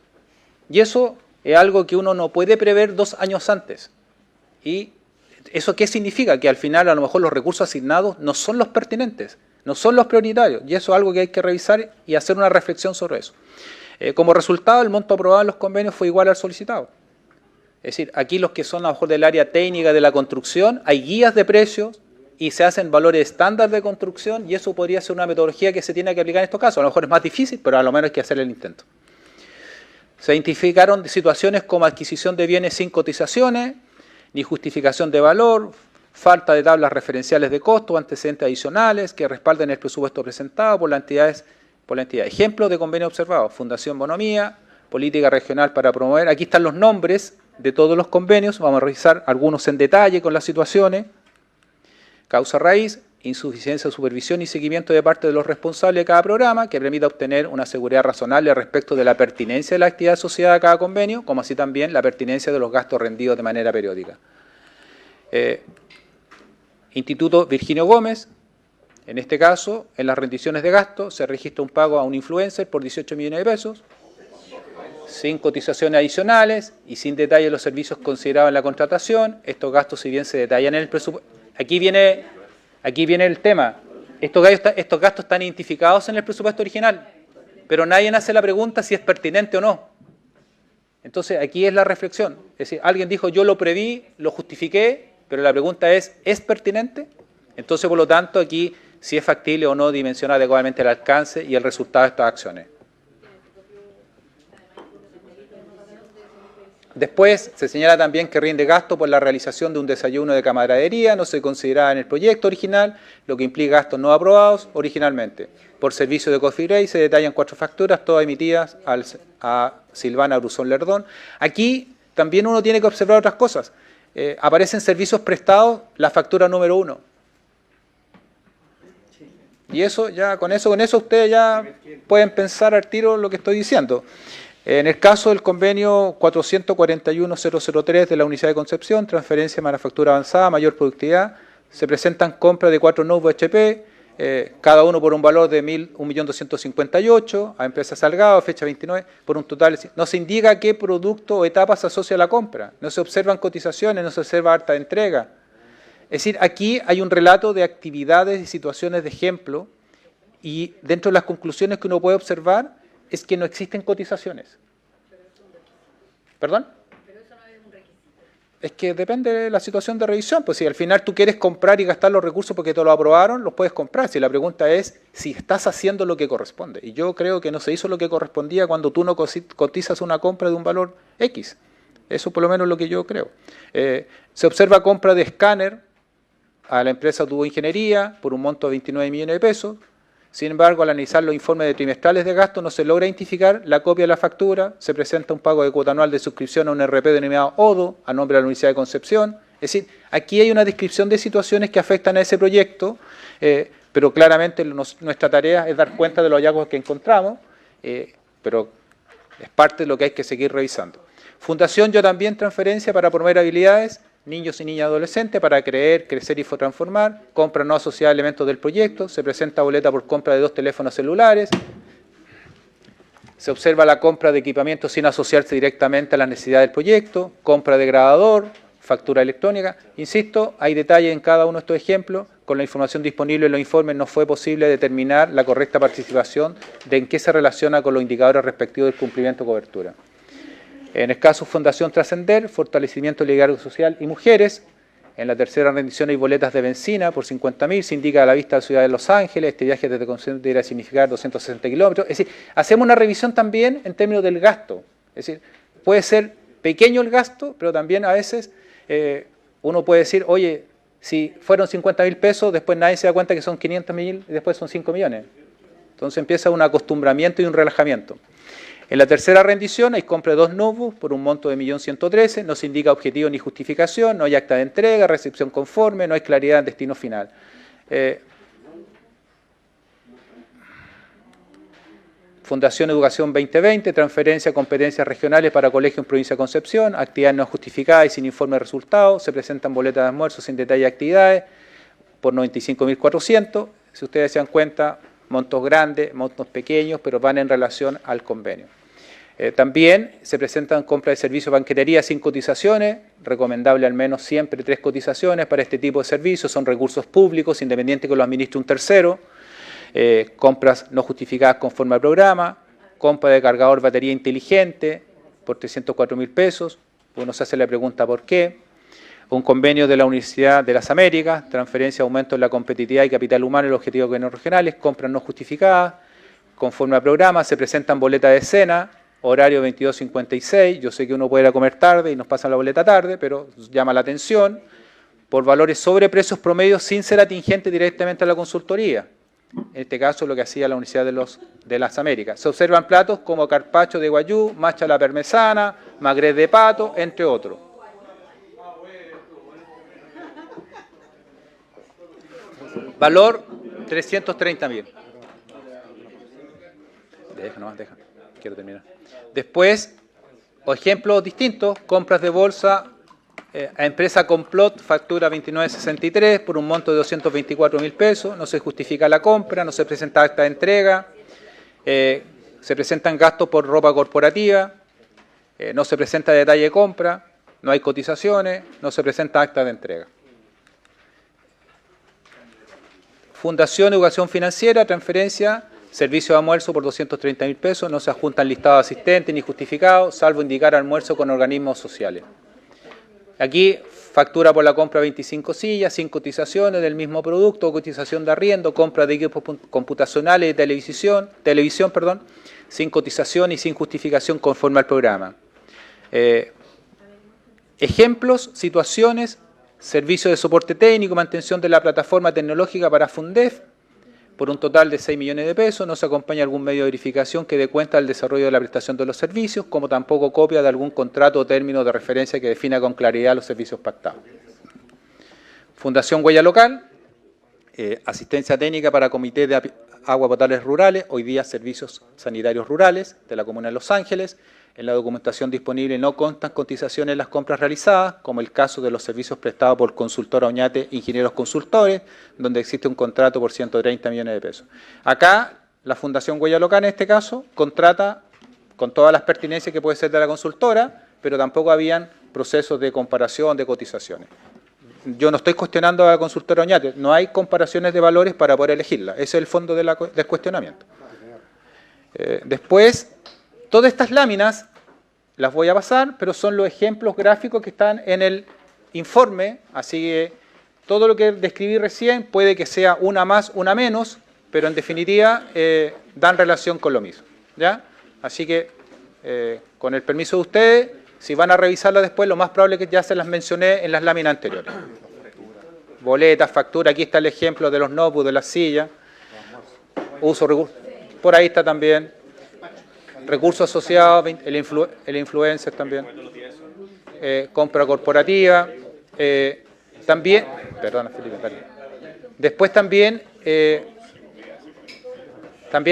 Y eso es algo que uno no puede prever 2 años antes. ¿Y eso qué significa? Que al final a lo mejor los recursos asignados no son los pertinentes, no son los prioritarios. Y eso es algo que hay que revisar y hacer una reflexión sobre eso. Como resultado, el monto aprobado en los convenios fue igual al solicitado. Es decir, aquí los que son a lo mejor del área técnica de la construcción, hay guías de precios y se hacen valores estándar de construcción y eso podría ser una metodología que se tiene que aplicar en estos casos. A lo mejor es más difícil, pero a lo menos hay que hacer el intento. Se identificaron situaciones como adquisición de bienes sin cotizaciones, ni justificación de valor, falta de tablas referenciales de costo o antecedentes adicionales que respalden el presupuesto presentado por la entidad. Ejemplos de convenio observados: Fundación Bonomía, Política Regional para Promover. Aquí están los nombres de todos los convenios, vamos a revisar algunos en detalle con las situaciones. Causa raíz, insuficiencia de supervisión y seguimiento de parte de los responsables de cada programa, que permita obtener una seguridad razonable respecto de la pertinencia de la actividad asociada a cada convenio, como así también la pertinencia de los gastos rendidos de manera periódica. Instituto Virginio Gómez, en este caso, en las rendiciones de gasto, se registra un pago a un influencer por 18 millones de pesos, sin cotizaciones adicionales y sin detalle de los servicios considerados en la contratación. Estos gastos, si bien se detallan en el presupuesto, aquí viene el tema. Estos gastos están identificados en el presupuesto original, pero nadie hace la pregunta si es pertinente o no. Entonces, aquí es la reflexión. Es decir, alguien dijo, yo lo preví, lo justifiqué, pero la pregunta ¿es pertinente? Entonces, por lo tanto, aquí si es factible o no dimensionar adecuadamente el alcance y el resultado de estas acciones. Después se señala también que rinde gasto por la realización de un desayuno de camaradería, no se consideraba en el proyecto original, lo que implica gastos no aprobados originalmente. Por servicio de Coffee Break se detallan 4 facturas, todas emitidas a Silvana Brusón Lerdón. Aquí también uno tiene que observar otras cosas. Aparecen servicios prestados, la factura número 1. Y eso ya, con eso ustedes ya pueden pensar al tiro lo que estoy diciendo. En el caso del convenio 441.003 de la Unidad de Concepción, transferencia de manufactura avanzada, mayor productividad, se presentan compras de 4 notebooks HP, cada uno por un valor de 1.258.000, a Empresa Salgado, fecha 29, por un total. No se indica a qué producto o etapa se asocia la compra, no se observan cotizaciones, no se observa acta de entrega. Es decir, aquí hay un relato de actividades y situaciones de ejemplo, y dentro de las conclusiones que uno puede observar es que no existen cotizaciones. ¿Perdón? Es que depende de la situación de revisión. Pues si al final tú quieres comprar y gastar los recursos porque te lo aprobaron, los puedes comprar. Si la pregunta es si estás haciendo lo que corresponde. Y yo creo que no se hizo lo que correspondía cuando tú no cotizas una compra de un valor X. Eso por lo menos es lo que yo creo. Se observa compra de escáner a la empresa Tubo Ingeniería por un monto de 29 millones de pesos. Sin embargo, al analizar los informes de trimestrales de gasto, no se logra identificar la copia de la factura, se presenta un pago de cuota anual de suscripción a un RP denominado ODO, a nombre de la Universidad de Concepción. Es decir, aquí hay una descripción de situaciones que afectan a ese proyecto, pero claramente nuestra tarea es dar cuenta de los hallazgos que encontramos, pero es parte de lo que hay que seguir revisando. Fundación Yo También Transferencia para promover habilidades, niños y niñas adolescentes para creer, crecer y transformar, compra no asociada a elementos del proyecto, se presenta boleta por compra de 2 teléfonos celulares, se observa la compra de equipamiento sin asociarse directamente a las necesidades del proyecto, compra de grabador, factura electrónica. Insisto, hay detalles en cada uno de estos ejemplos, con la información disponible en los informes no fue posible determinar la correcta participación de en qué se relaciona con los indicadores respectivos del cumplimiento de cobertura. En el caso Fundación Trascender, fortalecimiento del liderazgo social y mujeres. En la tercera rendición hay boletas de benzina por 50.000, se indica a la vista de la ciudad de Los Ángeles, este viaje desde Concepción debería significar 260 kilómetros. Es decir, hacemos una revisión también en términos del gasto. Es decir, puede ser pequeño el gasto, pero también a veces uno puede decir, oye, si fueron 50.000 pesos, después nadie se da cuenta que son 500.000 y después son 5 millones. Entonces empieza un acostumbramiento y un relajamiento. En la tercera rendición hay compra de 2 notebooks por un monto de 1.113.000, no se indica objetivo ni justificación, no hay acta de entrega, recepción conforme, no hay claridad en destino final. Fundación Educación 2020, transferencia a competencias regionales para colegios en provincia de Concepción, actividades no justificadas y sin informe de resultados, se presentan boletas de almuerzo sin detalle de actividades por 95.400, si ustedes se dan cuenta, montos grandes, montos pequeños, pero van en relación al convenio. También se presentan compras de servicios de banquetería sin cotizaciones, recomendable al menos siempre 3 cotizaciones para este tipo de servicios, son recursos públicos, independiente que los administre un tercero, compras no justificadas conforme al programa, compra de cargador batería inteligente por 304.000 pesos, uno se hace la pregunta ¿por qué? Un convenio de la Universidad de las Américas, transferencia, aumento en la competitividad y capital humano en los objetivos gobiernos regionales, compras no justificadas, conforme al programa, se presentan boletas de cena, horario 22:56, yo sé que uno puede ir a comer tarde y nos pasan la boleta tarde, pero llama la atención, por valores sobre precios promedios sin ser atingente directamente a la consultoría. En este caso lo que hacía la Universidad de las Américas. Se observan platos como carpaccio de guayú, macha a la parmesana, magret de pato, entre otros. Valor 330.000. Deja. Quiero terminar. Después, ejemplos distintos, compras de bolsa a empresa Complot, factura 29.63 por un monto de 224.000 pesos, no se justifica la compra, no se presenta acta de entrega, se presentan gastos por ropa corporativa, no se presenta detalle de compra, no hay cotizaciones, no se presenta acta de entrega. Fundación Educación Financiera, transferencia, servicio de almuerzo por 230.000 pesos, no se adjuntan listados de asistentes ni justificados, salvo indicar almuerzo con organismos sociales. Aquí, factura por la compra de 25 sillas, sin cotizaciones del mismo producto, cotización de arriendo, compra de equipos computacionales y televisión, sin cotización y sin justificación conforme al programa. Ejemplos, situaciones, servicio de soporte técnico, mantención de la plataforma tecnológica para Fundef, por un total de 6 millones de pesos, no se acompaña algún medio de verificación que dé cuenta del desarrollo de la prestación de los servicios, como tampoco copia de algún contrato o término de referencia que defina con claridad los servicios pactados. Fundación Huella Local, asistencia técnica para Comité de Agua Potables Rurales, hoy día Servicios Sanitarios Rurales de la Comuna de Los Ángeles, En la documentación disponible no constan cotizaciones en las compras realizadas, como el caso de los servicios prestados por Consultora Oñate Ingenieros Consultores, donde existe un contrato por 130 millones de pesos. Acá, la Fundación Huella Local, en este caso, contrata con todas las pertinencias que puede ser de la consultora, pero tampoco habían procesos de comparación, de cotizaciones. Yo no estoy cuestionando a la consultora Oñate, no hay comparaciones de valores para poder elegirla. Ese es el fondo del cuestionamiento. Después, todas estas láminas las voy a pasar, pero son los ejemplos gráficos que están en el informe, así que todo lo que describí recién puede que sea una más, una menos, pero en definitiva dan relación con lo mismo, ¿ya? Así que, con el permiso de ustedes, si van a revisarla después, lo más probable es que ya se las mencioné en las láminas anteriores. Boletas, factura, aquí está el ejemplo de los notebooks, de las sillas, uso recursos, por ahí está también. Recursos asociados, el influencer también, compra corporativa, también, perdona Felipe, dale. Después también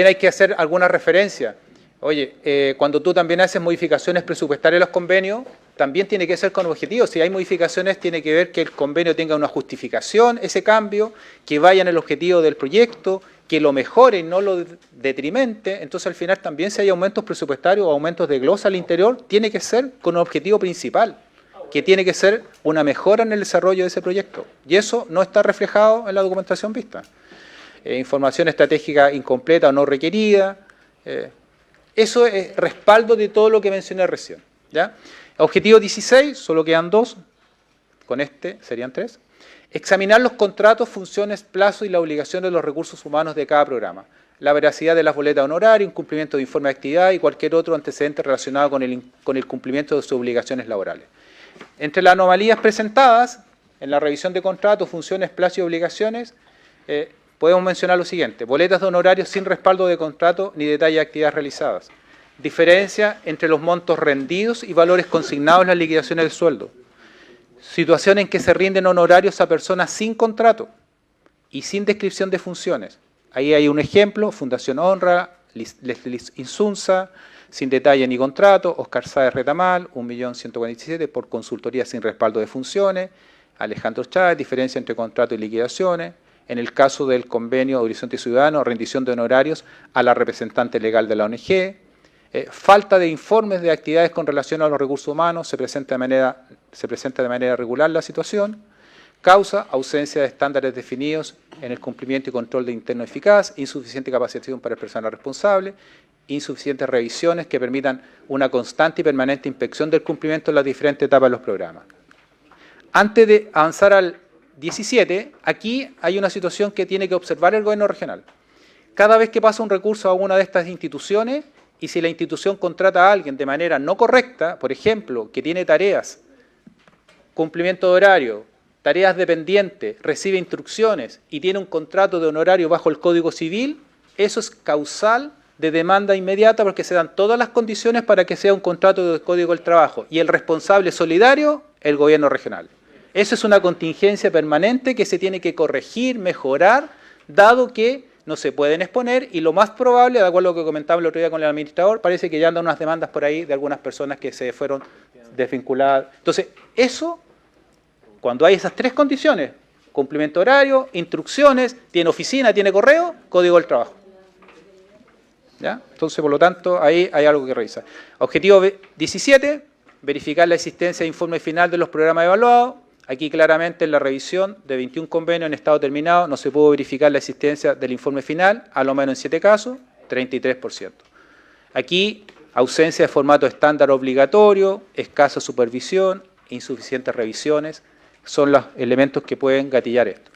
hay que hacer alguna referencia. Oye, cuando tú también haces modificaciones presupuestarias en los convenios, también tiene que ser con objetivos. Si hay modificaciones, tiene que ver que el convenio tenga una justificación, ese cambio, que vaya en el objetivo del proyecto, que lo mejore y no lo detrimente. Entonces, al final, también si hay aumentos presupuestarios o aumentos de glosa al interior, tiene que ser con un objetivo principal, que tiene que ser una mejora en el desarrollo de ese proyecto. Y eso no está reflejado en la documentación vista. Información estratégica incompleta o no requerida. Eso es respaldo de todo lo que mencioné recién, ¿ya? Objetivo 16, solo quedan 2, con este serían 3. Examinar los contratos, funciones, plazos y la obligación de los recursos humanos de cada programa. La veracidad de las boletas de honorario, incumplimiento de informe de actividad y cualquier otro antecedente relacionado con el cumplimiento de sus obligaciones laborales. Entre las anomalías presentadas en la revisión de contratos, funciones, plazos y obligaciones, podemos mencionar lo siguiente: boletas de honorarios sin respaldo de contrato ni detalle de actividades realizadas. Diferencia entre los montos rendidos y valores consignados en las liquidaciones del sueldo. Situación en que se rinden honorarios a personas sin contrato y sin descripción de funciones. Ahí hay un ejemplo: Fundación Honra, Insunza, sin detalle ni contrato, Oscar Sáez Retamal, 1.147.000 por consultoría sin respaldo de funciones, Alejandro Chávez, diferencia entre contrato y liquidaciones. En el caso del convenio Horizonte Ciudadano, rendición de honorarios a la representante legal de la ONG. Falta de informes de actividades con relación a los recursos humanos, se presenta de manera regular la situación. Causa: ausencia de estándares definidos en el cumplimiento y control de interno eficaz, insuficiente capacitación para el personal responsable, insuficientes revisiones que permitan una constante y permanente inspección del cumplimiento en las diferentes etapas de los programas. Antes de avanzar al 17, aquí hay una situación que tiene que observar el gobierno regional. Cada vez que pasa un recurso a una de estas instituciones, y si la institución contrata a alguien de manera no correcta, por ejemplo, que tiene tareas, cumplimiento de horario, tareas dependientes, recibe instrucciones y tiene un contrato de honorario bajo el Código Civil, eso es causal de demanda inmediata porque se dan todas las condiciones para que sea un contrato de Código del Trabajo. Y el responsable solidario, el gobierno regional. Eso es una contingencia permanente que se tiene que corregir, mejorar, dado que no se pueden exponer, y lo más probable, de acuerdo a lo que comentaba el otro día con el administrador, parece que ya andan unas demandas por ahí de algunas personas que se fueron desvinculadas. Entonces, eso, cuando hay esas tres condiciones, cumplimiento horario, instrucciones, tiene oficina, tiene correo, Código del Trabajo. ¿Ya? Entonces, por lo tanto, ahí hay algo que revisar. Objetivo 17, verificar la existencia de informe final de los programas evaluados. Aquí claramente en la revisión de 21 convenios en estado terminado no se pudo verificar la existencia del informe final, a lo menos en 7 casos, 33%. Aquí, ausencia de formato estándar obligatorio, escasa supervisión, insuficientes revisiones, son los elementos que pueden gatillar esto.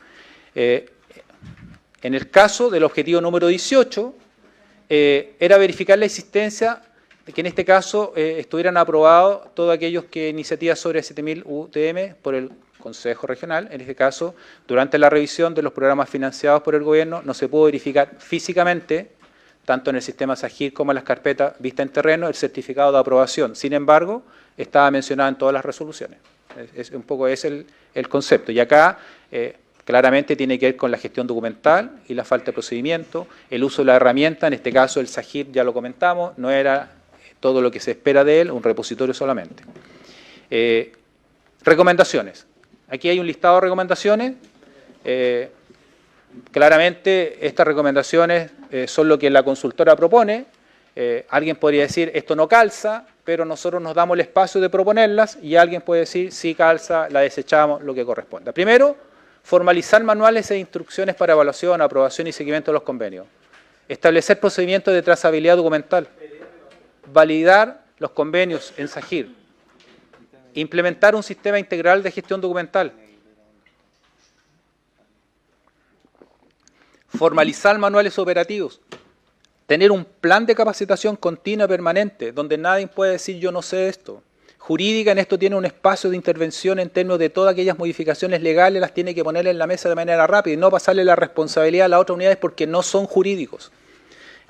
En el caso del objetivo número 18, era verificar la existencia de que en este caso estuvieran aprobados todos aquellos que iniciativas sobre 7.000 UTM por el Consejo Regional. En este caso, durante la revisión de los programas financiados por el gobierno, no se pudo verificar físicamente, tanto en el sistema SAGIR como en las carpetas vista en terreno, el certificado de aprobación. Sin embargo, estaba mencionado en todas las resoluciones. Un poco es el concepto. Y acá claramente tiene que ver con la gestión documental y la falta de procedimiento, el uso de la herramienta, en este caso el SAGIR, ya lo comentamos, no era todo lo que se espera de él, un repositorio solamente. Recomendaciones. Aquí hay un listado de recomendaciones. Claramente estas recomendaciones son lo que la consultora propone. Alguien podría decir esto no calza, pero nosotros nos damos el espacio de proponerlas y alguien puede decir sí calza, la desechamos, lo que corresponda. Primero, formalizar manuales e instrucciones para evaluación, aprobación y seguimiento de los convenios. Establecer procedimientos de trazabilidad documental. Validar los convenios en SAGIR. Implementar un sistema integral de gestión documental. Formalizar manuales operativos. Tener un plan de capacitación continua permanente, donde nadie puede decir yo no sé esto. Jurídica en esto tiene un espacio de intervención en términos de todas aquellas modificaciones legales, las tiene que poner en la mesa de manera rápida y no pasarle la responsabilidad a las otras unidades porque no son jurídicos.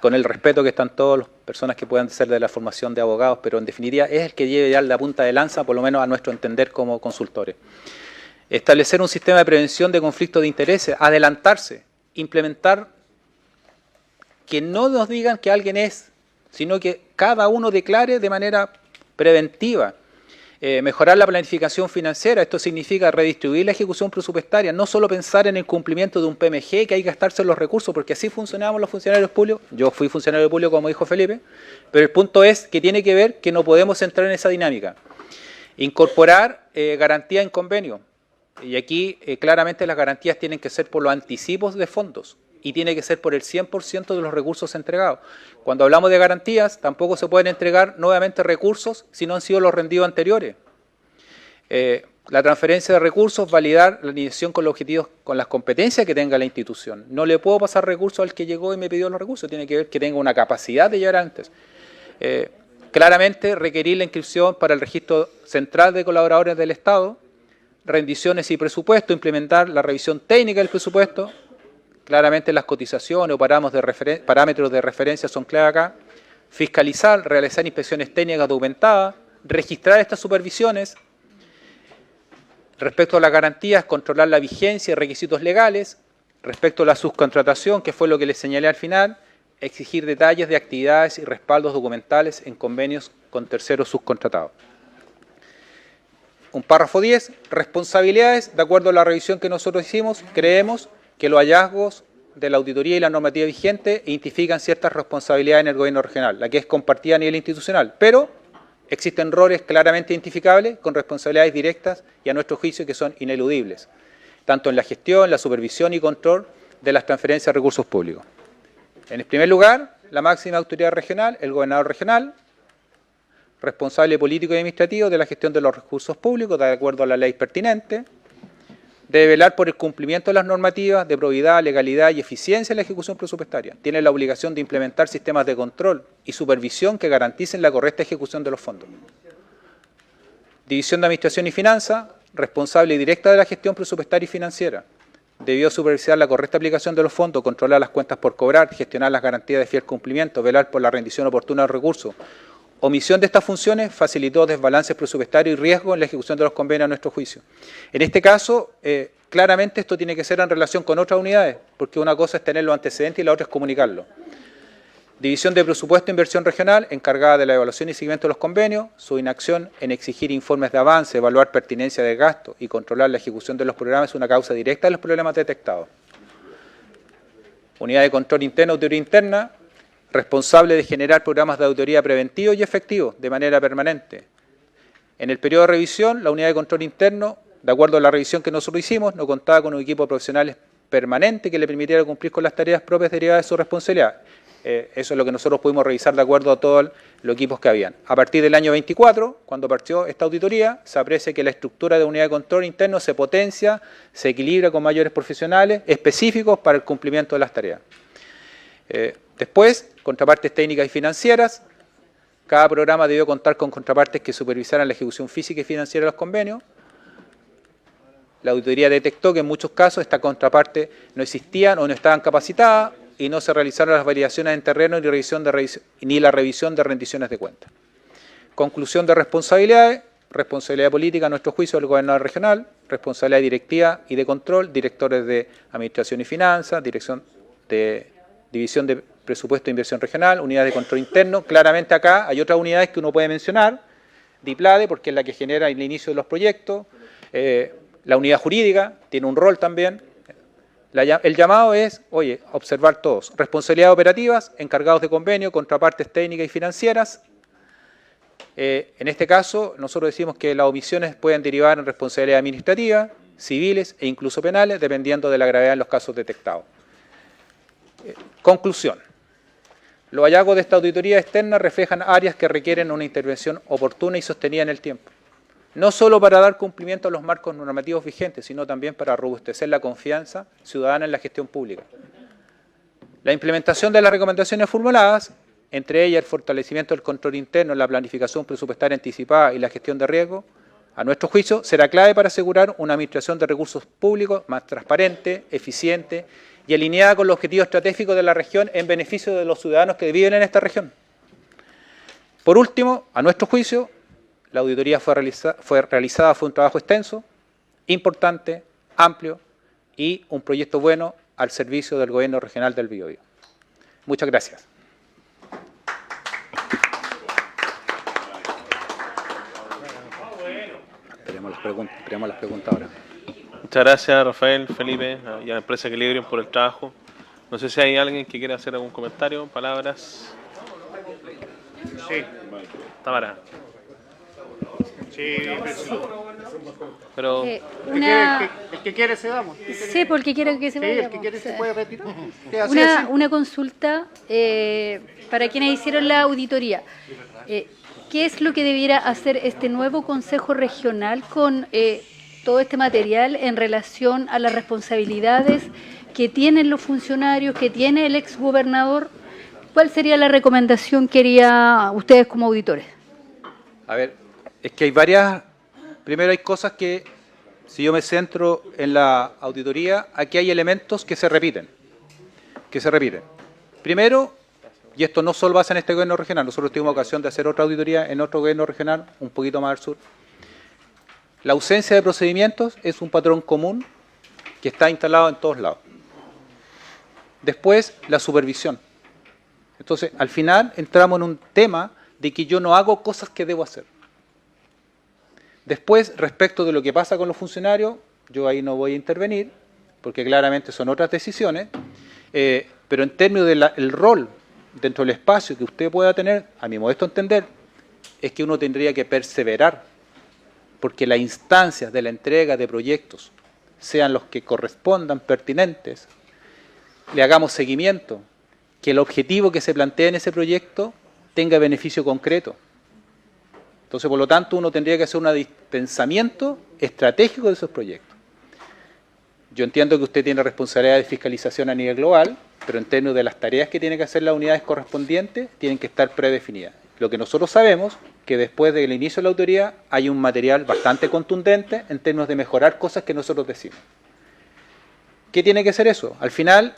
Con el respeto que están todas las personas que puedan ser de la formación de abogados, pero en definitiva es el que lleve ya la punta de lanza, por lo menos a nuestro entender como consultores. Establecer un sistema de prevención de conflictos de intereses, adelantarse, implementar, que no nos digan que alguien es, sino que cada uno declare de manera preventiva. Mejorar la planificación financiera, esto significa redistribuir la ejecución presupuestaria, no solo pensar en el cumplimiento de un PMG, que hay que gastarse los recursos, porque así funcionamos los funcionarios públicos. Yo fui funcionario público, como dijo Felipe, pero el punto es que tiene que ver que no podemos entrar en esa dinámica. Incorporar garantía en convenio, y aquí claramente las garantías tienen que ser por los anticipos de fondos, y tiene que ser por el 100% de los recursos entregados. Cuando hablamos de garantías, tampoco se pueden entregar nuevamente recursos si no han sido los rendidos anteriores. La transferencia de recursos, validar la alineación con los objetivos, con las competencias que tenga la institución. No le puedo pasar recursos al que llegó y me pidió los recursos, tiene que ver que tenga una capacidad de llegar antes. Claramente, requerir la inscripción para el registro central de colaboradores del Estado, rendiciones y presupuesto, implementar la revisión técnica del presupuesto. Claramente las cotizaciones o parámetros de referencia son clave acá. Fiscalizar, realizar inspecciones técnicas documentadas, registrar estas supervisiones. Respecto a las garantías, controlar la vigencia y requisitos legales. Respecto a la subcontratación, que fue lo que les señalé al final, exigir detalles de actividades y respaldos documentales en convenios con terceros subcontratados. Un párrafo 10, responsabilidades. De acuerdo a la revisión que nosotros hicimos, creemos que los hallazgos de la auditoría y la normativa vigente identifican ciertas responsabilidades en el gobierno regional, la que es compartida a nivel institucional, pero existen roles claramente identificables con responsabilidades directas y a nuestro juicio que son ineludibles, tanto en la gestión, la supervisión y control de las transferencias de recursos públicos. En el primer lugar, la máxima autoridad regional, el gobernador regional, responsable político y administrativo de la gestión de los recursos públicos, de acuerdo a la ley pertinente. Debe velar por el cumplimiento de las normativas de probidad, legalidad y eficiencia en la ejecución presupuestaria. Tiene la obligación de implementar sistemas de control y supervisión que garanticen la correcta ejecución de los fondos. División de Administración y Finanzas, responsable directa de la gestión presupuestaria y financiera. Debió supervisar la correcta aplicación de los fondos, controlar las cuentas por cobrar, gestionar las garantías de fiel cumplimiento, velar por la rendición oportuna de recursos. Omisión de estas funciones facilitó desbalances presupuestarios y riesgo en la ejecución de los convenios a nuestro juicio. En este caso, claramente esto tiene que ser en relación con otras unidades, porque una cosa es tener los antecedentes y la otra es comunicarlo. División de Presupuesto e Inversión Regional, encargada de la evaluación y seguimiento de los convenios, su inacción en exigir informes de avance, evaluar pertinencia de gasto y controlar la ejecución de los programas es una causa directa de los problemas detectados. Unidad de Control Interno, Auditoría Interna, responsable de generar programas de auditoría preventivos y efectivos de manera permanente. En el periodo de revisión, la Unidad de Control Interno, de acuerdo a la revisión que nosotros hicimos, no contaba con un equipo de profesionales permanente que le permitiera cumplir con las tareas propias derivadas de su responsabilidad. Eso es lo que nosotros pudimos revisar de acuerdo a todos los equipos que habían. A partir del año 24, cuando partió esta auditoría, se aprecia que la estructura de Unidad de Control Interno se potencia, se equilibra con mayores profesionales específicos para el cumplimiento de las tareas. Después, contrapartes técnicas y financieras. Cada programa debió contar con contrapartes que supervisaran la ejecución física y financiera de los convenios. La auditoría detectó que en muchos casos estas contrapartes no existían o no estaban capacitadas y no se realizaron las validaciones en terreno ni la revisión de rendiciones de cuentas. Conclusión de responsabilidades. Responsabilidad política, a nuestro juicio, del gobernador regional. Responsabilidad directiva y de control, directores de Administración y Finanzas, División de presupuesto de inversión regional, unidades de control interno. Claramente acá hay otras unidades que uno puede mencionar, DIPLADE, porque es la que genera el inicio de los proyectos, la unidad jurídica tiene un rol también. El llamado es, oye, observar todos, responsabilidades operativas, encargados de convenio, contrapartes técnicas y financieras. En este caso, nosotros decimos que las omisiones pueden derivar en responsabilidades administrativas, civiles e incluso penales, dependiendo de la gravedad en los casos detectados. Conclusión. Los hallazgos de esta auditoría externa reflejan áreas que requieren una intervención oportuna y sostenida en el tiempo. No solo para dar cumplimiento a los marcos normativos vigentes, sino también para robustecer la confianza ciudadana en la gestión pública. La implementación de las recomendaciones formuladas, entre ellas el fortalecimiento del control interno, la planificación presupuestaria anticipada y la gestión de riesgo, a nuestro juicio, será clave para asegurar una administración de recursos públicos más transparente, eficiente y alineada con los objetivos estratégicos de la región en beneficio de los ciudadanos que viven en esta región. Por último, a nuestro juicio, la auditoría fue realizada, fue un trabajo extenso, importante, amplio y un proyecto bueno al servicio del Gobierno Regional del Biobío. Muchas gracias. Esperemos las preguntas ahora. Muchas gracias, Rafael, Felipe y a la empresa Equilibrium por el trabajo. No sé si hay alguien que quiera hacer algún comentario, palabras. Sí. Tamara. Sí, Pero el que quiere se damos. Sí, porque quieren que se vaya. El que quiere se puede retirar. Una consulta para quienes hicieron la auditoría. ¿Qué es lo que debiera hacer este nuevo Consejo Regional con todo este material en relación a las responsabilidades que tienen los funcionarios, que tiene el exgobernador? ¿Cuál sería la recomendación que harían ustedes como auditores? A ver, es que hay varias, primero hay cosas que, si yo me centro en la auditoría, aquí hay elementos que se repiten. Primero, y esto no solo pasa en este gobierno regional, nosotros tuvimos ocasión de hacer otra auditoría en otro gobierno regional, un poquito más al sur. La ausencia de procedimientos es un patrón común que está instalado en todos lados. Después, la supervisión. Entonces, al final entramos en un tema de que yo no hago cosas que debo hacer. Después, respecto de lo que pasa con los funcionarios, yo ahí no voy a intervenir, porque claramente son otras decisiones, pero en términos del rol dentro del espacio que usted pueda tener, a mi modesto entender, es que uno tendría que perseverar, porque las instancias de la entrega de proyectos sean los que correspondan pertinentes, le hagamos seguimiento, que el objetivo que se plantea en ese proyecto tenga beneficio concreto. Entonces, por lo tanto, uno tendría que hacer un pensamiento estratégico de esos proyectos. Yo entiendo que usted tiene responsabilidad de fiscalización a nivel global, pero en términos de las tareas que tienen que hacer las unidades correspondientes, tienen que estar predefinidas. Lo que nosotros sabemos, que después del inicio de la auditoría, hay un material bastante contundente en términos de mejorar cosas que nosotros decimos. ¿Qué tiene que ser eso? Al final,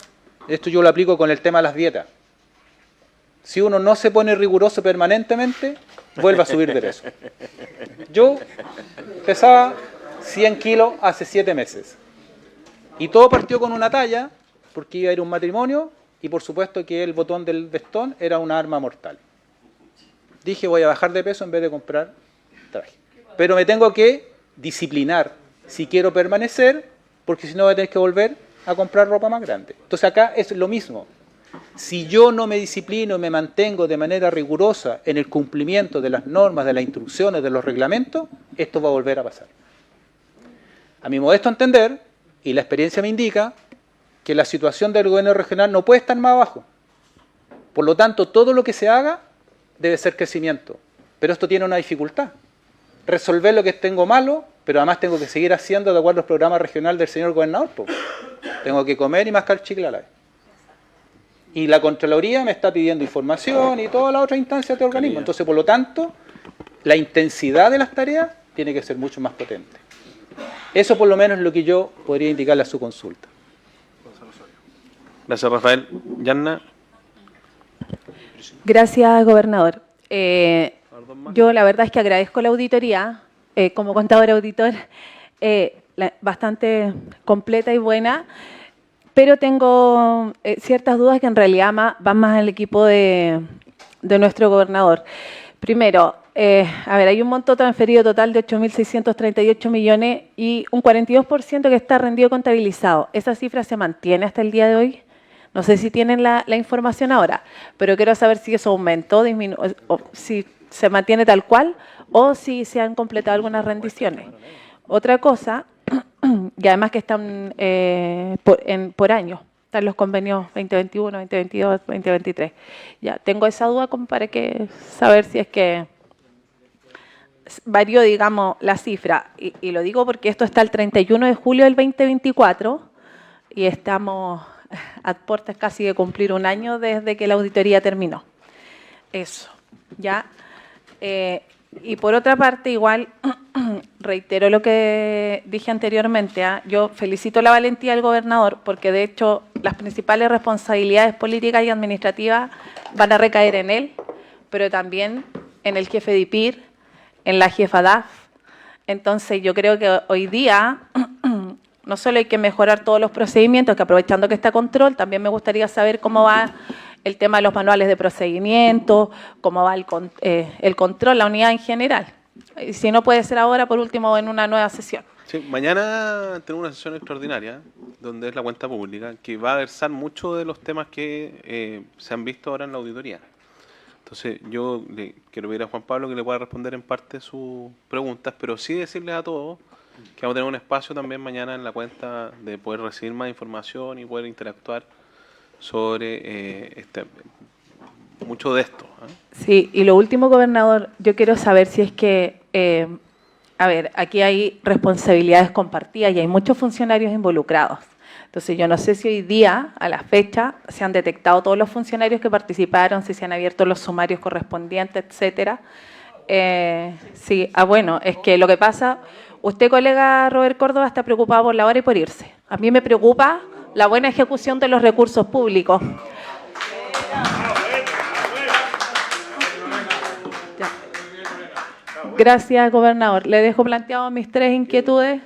esto yo lo aplico con el tema de las dietas. Si uno no se pone riguroso permanentemente, vuelve a subir de peso. Yo pesaba 100 kilos hace 7 meses. Y todo partió con una talla, porque iba a ir a un matrimonio, y por supuesto que el botón del vestón era una arma mortal. Dije, voy a bajar de peso en vez de comprar traje. Pero me tengo que disciplinar si quiero permanecer, porque si no voy a tener que volver a comprar ropa más grande. Entonces acá es lo mismo. Si yo no me disciplino y me mantengo de manera rigurosa en el cumplimiento de las normas, de las instrucciones, de los reglamentos, esto va a volver a pasar. A mi modesto entender, y la experiencia me indica, que la situación del gobierno regional no puede estar más abajo. Por lo tanto, todo lo que se haga debe ser crecimiento. Pero esto tiene una dificultad. Resolver lo que tengo malo, pero además tengo que seguir haciendo de acuerdo al programa regional del señor gobernador. Tengo que comer y mascar chicle a la vez. Y la Contraloría me está pidiendo información y todas las otras instancias de organismo. Entonces, por lo tanto, la intensidad de las tareas tiene que ser mucho más potente. Eso por lo menos es lo que yo podría indicarle a su consulta. gracias, Rafael. Yanna. Gracias, gobernador. Yo la verdad es que agradezco la auditoría, como contador auditor, bastante completa y buena, pero tengo ciertas dudas que en realidad van más al equipo de nuestro gobernador. Primero, a ver, hay un monto transferido total de 8.638 millones y un 42% que está rendido contabilizado. ¿Esa cifra se mantiene hasta el día de hoy? No sé si tienen la información ahora, pero quiero saber si eso aumentó, disminuyó, o si se mantiene tal cual o si se han completado algunas rendiciones. Otra cosa, y además que están por año, están los convenios 2021, 2022, 2023. Ya, tengo esa duda como para saber si es que varió, digamos, la cifra. Y lo digo porque esto está el 31 de julio del 2024 y estamos a puertas casi de cumplir un año desde que la auditoría terminó. Eso, ¿ya? Y por otra parte, igual, reitero lo que dije anteriormente, yo felicito la valentía del gobernador porque, de hecho, las principales responsabilidades políticas y administrativas van a recaer en él, pero también en el jefe de IPIR, en la jefa DAF. Entonces, yo creo que hoy día no solo hay que mejorar todos los procedimientos, que aprovechando que está control, también me gustaría saber cómo va el tema de los manuales de procedimiento, cómo va el control, la unidad en general. Y si no puede ser ahora, por último, en una nueva sesión. Sí, mañana tenemos una sesión extraordinaria, donde es la cuenta pública, que va a versar muchos de los temas que se han visto ahora en la auditoría. Entonces, yo le quiero pedir a Juan Pablo que le pueda responder en parte sus preguntas, pero sí decirles a todos que vamos a tener un espacio también mañana en la cuenta de poder recibir más información y poder interactuar sobre mucho de esto. Sí, y lo último, gobernador, yo quiero saber si es que, a ver, aquí hay responsabilidades compartidas y hay muchos funcionarios involucrados. Entonces, yo no sé si hoy día, a la fecha, se han detectado todos los funcionarios que participaron, si se han abierto los sumarios correspondientes, etcétera. Sí, bueno, es que lo que pasa, usted, colega Robert Córdoba, está preocupado por la hora y por irse. A mí me preocupa la buena ejecución de los recursos públicos. Ya. Gracias, gobernador. Le dejo planteado mis 3 inquietudes.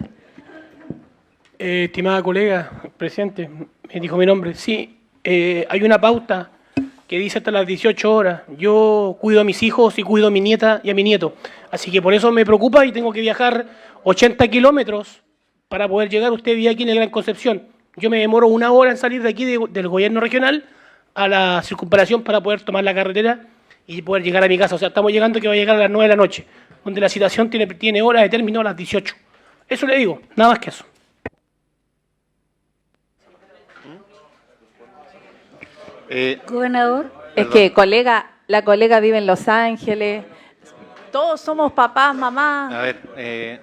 Estimada colega, presidente, me dijo mi nombre. Sí, hay una pauta que dice hasta las 18 horas. Yo cuido a mis hijos y cuido a mi nieta y a mi nieto. Así que por eso me preocupa y tengo que viajar 80 kilómetros para poder llegar. Usted vive aquí en el Gran Concepción. Yo me demoro 1 hora en salir de aquí del gobierno regional a la circunvalación para poder tomar la carretera y poder llegar a mi casa. O sea, estamos llegando que va a llegar a las 9 de la noche, donde la citación tiene hora de término a las 18. Eso le digo, nada más que eso. Gobernador. Es que, la colega vive en Los Ángeles. Todos somos papás, mamás. A ver,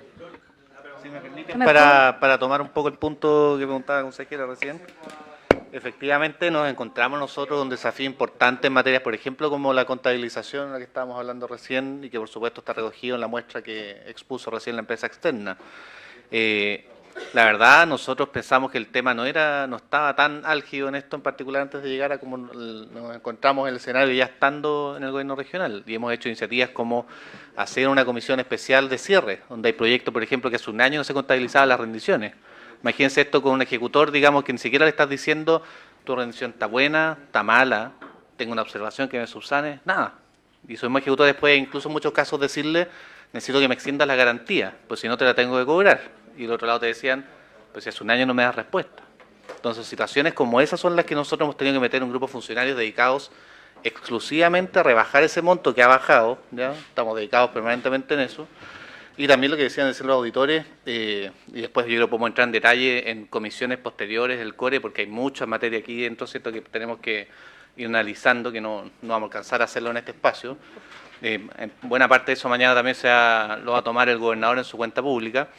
si me permiten, para tomar un poco el punto que preguntaba la consejera recién. Efectivamente, nos encontramos nosotros con un desafío importante en materias, por ejemplo, como la contabilización, de la que estábamos hablando recién, y que por supuesto está recogido en la muestra que expuso recién la empresa externa. La verdad, nosotros pensamos que el tema no estaba tan álgido en esto en particular antes de llegar a como nos encontramos en el escenario ya estando en el gobierno regional. Y hemos hecho iniciativas como hacer una comisión especial de cierre, donde hay proyectos, por ejemplo, que hace un año no se contabilizaban las rendiciones. Imagínense esto con un ejecutor, digamos, que ni siquiera le estás diciendo tu rendición está buena, está mala, tengo una observación que me subsane, nada. Y su mismo ejecutor después, incluso en muchos casos, decirle, necesito que me extiendas la garantía, pues si no te la tengo que cobrar. Y del otro lado te decían, pues si hace un año no me das respuesta. Entonces, situaciones como esas son las que nosotros hemos tenido que meter un grupo de funcionarios dedicados exclusivamente a rebajar ese monto que ha bajado, ¿ya? Estamos dedicados permanentemente en eso. Y también lo que decían los auditores, y después yo creo que podemos entrar en detalle en comisiones posteriores del CORE, porque hay mucha materia aquí dentro, ¿cierto?, que tenemos que ir analizando, que no vamos a alcanzar a hacerlo en este espacio. En buena parte de eso mañana también lo va a tomar el gobernador en su cuenta pública.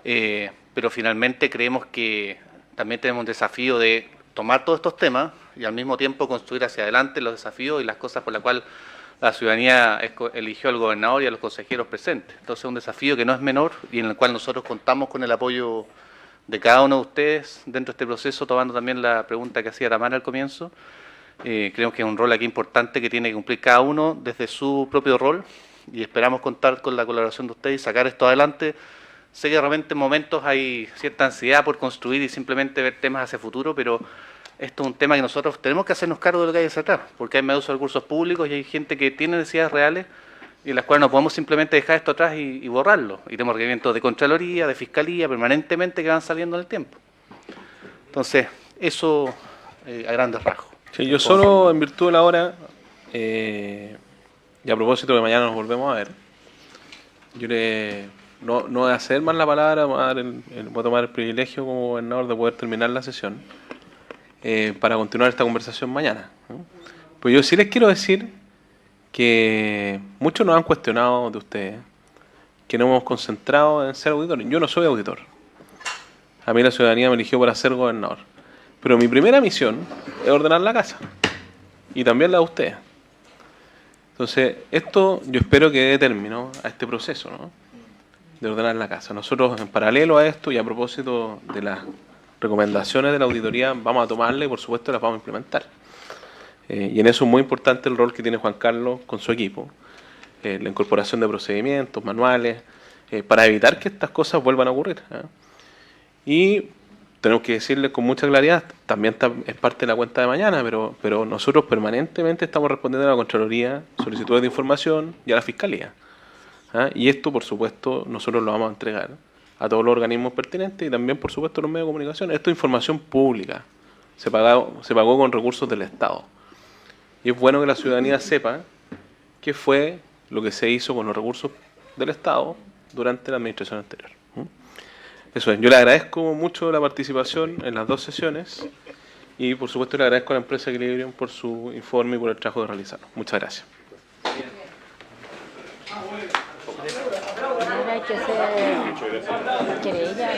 Pero finalmente creemos que también tenemos un desafío de tomar todos estos temas y al mismo tiempo construir hacia adelante los desafíos y las cosas por las cuales la ciudadanía eligió al gobernador y a los consejeros presentes. Entonces es un desafío que no es menor y en el cual nosotros contamos con el apoyo de cada uno de ustedes dentro de este proceso, tomando también la pregunta que hacía Tamara al comienzo. Creemos que es un rol aquí importante que tiene que cumplir cada uno desde su propio rol y esperamos contar con la colaboración de ustedes y sacar esto adelante Sé que de repente en momentos hay cierta ansiedad por construir y simplemente ver temas hacia futuro, pero esto es un tema que nosotros tenemos que hacernos cargo de lo que hay hacia atrás, porque hay medio uso de recursos públicos y hay gente que tiene necesidades reales y las cuales no podemos simplemente dejar esto atrás y borrarlo. Y tenemos requerimientos de Contraloría, de Fiscalía, permanentemente que van saliendo en el tiempo. Entonces, eso a grandes rasgos. Sí, yo solo, en virtud de la hora, y a propósito que mañana nos volvemos a ver, yo no voy a hacer más la palabra, voy a tomar el privilegio como gobernador de poder terminar la sesión para continuar esta conversación mañana, ¿no? Pues yo sí les quiero decir que muchos nos han cuestionado de ustedes, que nos hemos concentrado en ser auditores. Yo no soy auditor. A mí la ciudadanía me eligió para ser gobernador. Pero mi primera misión es ordenar la casa. Y también la de ustedes. Entonces, esto yo espero que dé término a este proceso, ¿no?, de ordenar la casa. Nosotros, en paralelo a esto y a propósito de las recomendaciones de la auditoría, vamos a tomarle y por supuesto las vamos a implementar. Y en eso es muy importante el rol que tiene Juan Carlos con su equipo. La incorporación de procedimientos, manuales, para evitar que estas cosas vuelvan a ocurrir, ¿eh? Y tenemos que decirles con mucha claridad, también es parte de la cuenta de mañana, pero nosotros permanentemente estamos respondiendo a la Contraloría, solicitudes de información y a la Fiscalía. ¿Ah? Y esto, por supuesto, nosotros lo vamos a entregar a todos los organismos pertinentes y también, por supuesto, a los medios de comunicación. Esto es información pública, se pagó con recursos del Estado. Y es bueno que la ciudadanía sepa qué fue lo que se hizo con los recursos del Estado durante la administración anterior. Eso es, yo le agradezco mucho la participación en las dos sesiones y por supuesto le agradezco a la empresa Equilibrium por su informe y por el trabajo que realizaron. Muchas gracias. Hay que hacer querella.